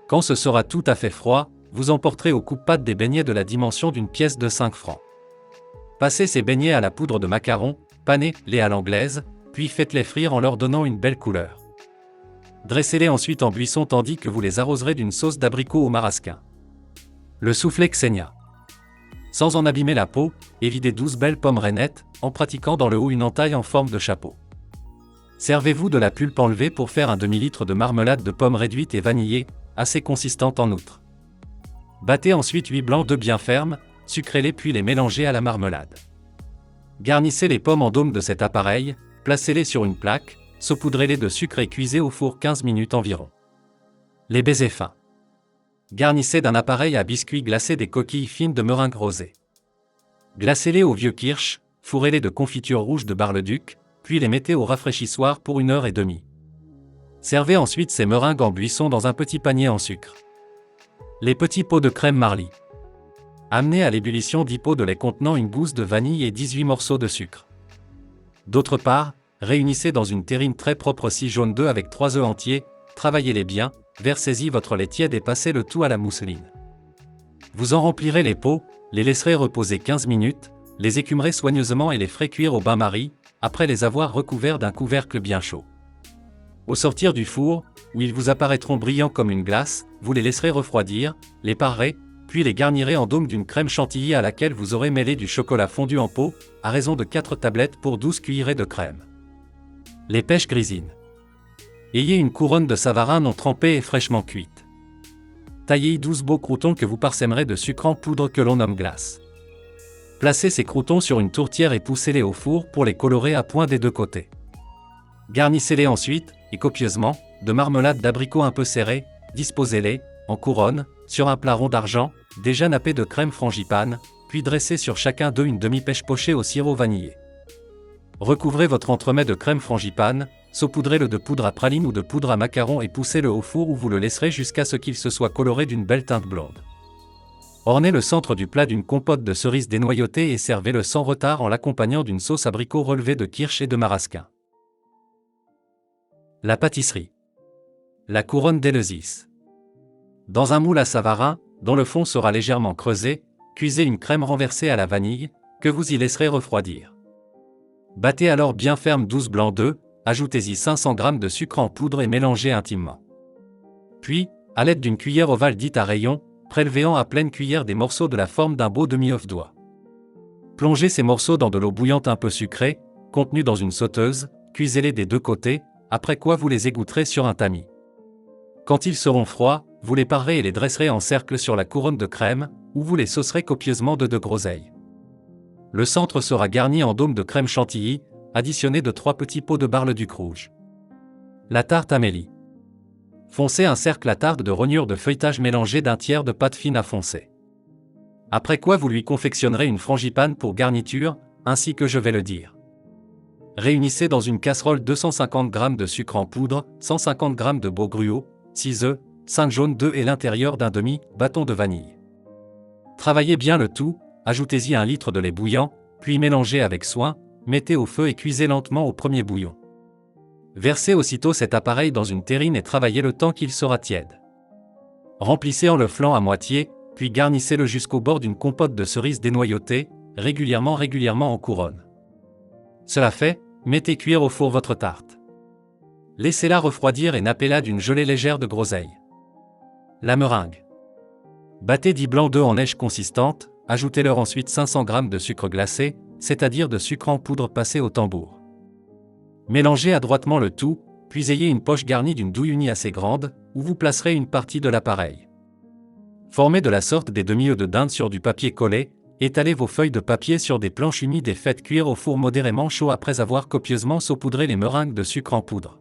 Quand ce sera tout à fait froid, vous emporterez au coupe-pâte des beignets de la dimension d'une pièce de 5 francs. Passez ces beignets à la poudre de macarons, panez-les à l'anglaise, puis faites-les frire en leur donnant une belle couleur. Dressez-les ensuite en buisson tandis que vous les arroserez d'une sauce d'abricot au marasquin. Le soufflé Xenia. Sans en abîmer la peau, évidez 12 belles pommes rainettes, en pratiquant dans le haut une entaille en forme de chapeau. Servez-vous de la pulpe enlevée pour faire un demi-litre de marmelade de pommes réduite et vanillée, assez consistante en outre. Battez ensuite 8 blancs d'œufs bien fermes, sucrez-les puis les mélangez à la marmelade. Garnissez les pommes en dôme de cet appareil, placez-les sur une plaque, saupoudrez-les de sucre et cuisez au four 15 minutes environ. Les baisers fins. Garnissez d'un appareil à biscuits glacés des coquilles fines de meringue rosée. Glacez-les au vieux kirsch, fourrez-les de confiture rouge de bar-le-duc, puis les mettez au rafraîchissoir pour 1h30. Servez ensuite ces meringues en buisson dans un petit panier en sucre. Les petits pots de crème Marly. Amenez à l'ébullition 10 pots de lait contenant une gousse de vanille et 18 morceaux de sucre. D'autre part, réunissez dans une terrine très propre 6 jaunes d'œufs avec 3 œufs entiers, travaillez-les bien, versez-y votre lait tiède et passez le tout à la mousseline. Vous en remplirez les pots, les laisserez reposer 15 minutes, les écumerez soigneusement et les ferez cuire au bain-marie, après les avoir recouverts d'un couvercle bien chaud. Au sortir du four, où ils vous apparaîtront brillants comme une glace, vous les laisserez refroidir, les parerez, puis les garnirez en dôme d'une crème chantilly à laquelle vous aurez mêlé du chocolat fondu en pot, à raison de 4 tablettes pour 12 cuillerées de crème. Les pêches grisines. Ayez une couronne de savarin non trempée et fraîchement cuite. Taillez 12 beaux croûtons que vous parsèmerez de sucre en poudre que l'on nomme glace. Placez ces croûtons sur une tourtière et poussez-les au four pour les colorer à point des deux côtés. Garnissez-les ensuite, et copieusement, de marmelade d'abricot un peu serrée, disposez-les, en couronne, sur un plat rond d'argent, déjà nappé de crème frangipane, puis dressez sur chacun d'eux une demi-pêche pochée au sirop vanillé. Recouvrez votre entremets de crème frangipane, saupoudrez-le de poudre à praline ou de poudre à macaron et poussez-le au four où vous le laisserez jusqu'à ce qu'il se soit coloré d'une belle teinte blonde. Ornez le centre du plat d'une compote de cerises dénoyautées et servez-le sans retard en l'accompagnant d'une sauce abricot relevée de kirsch et de marasquin. La pâtisserie. La couronne d'Éleusis. Dans un moule à Savarin, dont le fond sera légèrement creusé, cuisez une crème renversée à la vanille, que vous y laisserez refroidir. Battez alors bien ferme 12 blancs d'œufs, ajoutez-y 500 g de sucre en poudre et mélangez intimement. Puis, à l'aide d'une cuillère ovale dite à rayons, prélevez-en à pleine cuillère des morceaux de la forme d'un beau demi-œuf-doigt. Plongez ces morceaux dans de l'eau bouillante un peu sucrée, contenue dans une sauteuse, cuisez-les des deux côtés, après quoi vous les égoutterez sur un tamis. Quand ils seront froids, vous les parerez et les dresserez en cercle sur la couronne de crème, où vous les saucerez copieusement de groseilles. Le centre sera garni en dôme de crème chantilly, additionné de 3 petits pots de bar-le-duc rouge. La tarte Amélie. Foncez un cercle à tarte de rognures de feuilletage mélangé d'un tiers de pâte fine à foncer. Après quoi vous lui confectionnerez une frangipane pour garniture, ainsi que je vais le dire. Réunissez dans une casserole 250 g de sucre en poudre, 150 g de beau gruau, 6 œufs, 5 jaunes d'œufs et l'intérieur d'un demi-bâton de vanille. Travaillez bien le tout, ajoutez-y 1 litre de lait bouillant, puis mélangez avec soin, mettez au feu et cuisez lentement au premier bouillon. Versez aussitôt cet appareil dans une terrine et travaillez le temps qu'il sera tiède. Remplissez en le flanc à moitié, puis garnissez-le jusqu'au bord d'une compote de cerises dénoyautées, régulièrement en couronne. Cela fait, mettez cuire au four votre tarte. Laissez-la refroidir et nappez-la d'une gelée légère de groseille. La meringue. Battez 10 blancs d'œufs en neige consistante, ajoutez-leur ensuite 500 g de sucre glacé, c'est-à-dire de sucre en poudre passé au tambour. Mélangez adroitement le tout, puis ayez une poche garnie d'une douille unie assez grande, où vous placerez une partie de l'appareil. Formez de la sorte des demi-œufs de dinde sur du papier collé, étalez vos feuilles de papier sur des planches humides et faites cuire au four modérément chaud après avoir copieusement saupoudré les meringues de sucre en poudre.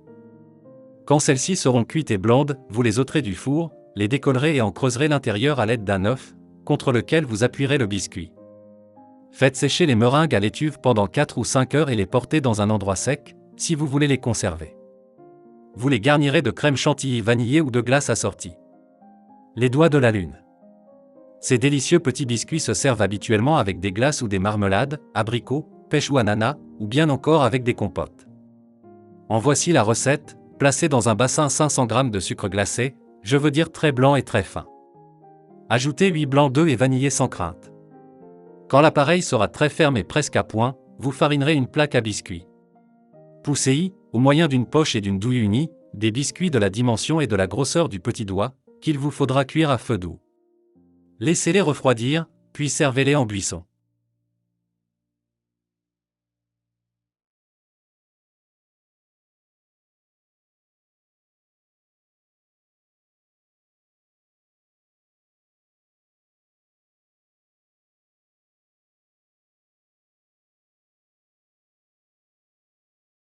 Quand celles-ci seront cuites et blondes, vous les ôterez du four, les décollerez et en creuserez l'intérieur à l'aide d'un œuf, contre lequel vous appuierez le biscuit. Faites sécher les meringues à l'étuve pendant 4 ou 5 heures et les portez dans un endroit sec, si vous voulez les conserver. Vous les garnirez de crème chantilly vanillée ou de glace assortie. Les doigts de la lune. Ces délicieux petits biscuits se servent habituellement avec des glaces ou des marmelades, abricots, pêche ou ananas, ou bien encore avec des compotes. En voici la recette, placez dans un bassin 500 g de sucre glacé, je veux dire très blanc et très fin. Ajoutez 8 blancs d'œufs et vanillez sans crainte. Quand l'appareil sera très ferme et presque à point, vous farinerez une plaque à biscuits. Poussez-y, au moyen d'une poche et d'une douille unie, des biscuits de la dimension et de la grosseur du petit doigt, qu'il vous faudra cuire à feu doux. Laissez-les refroidir, puis servez-les en buisson.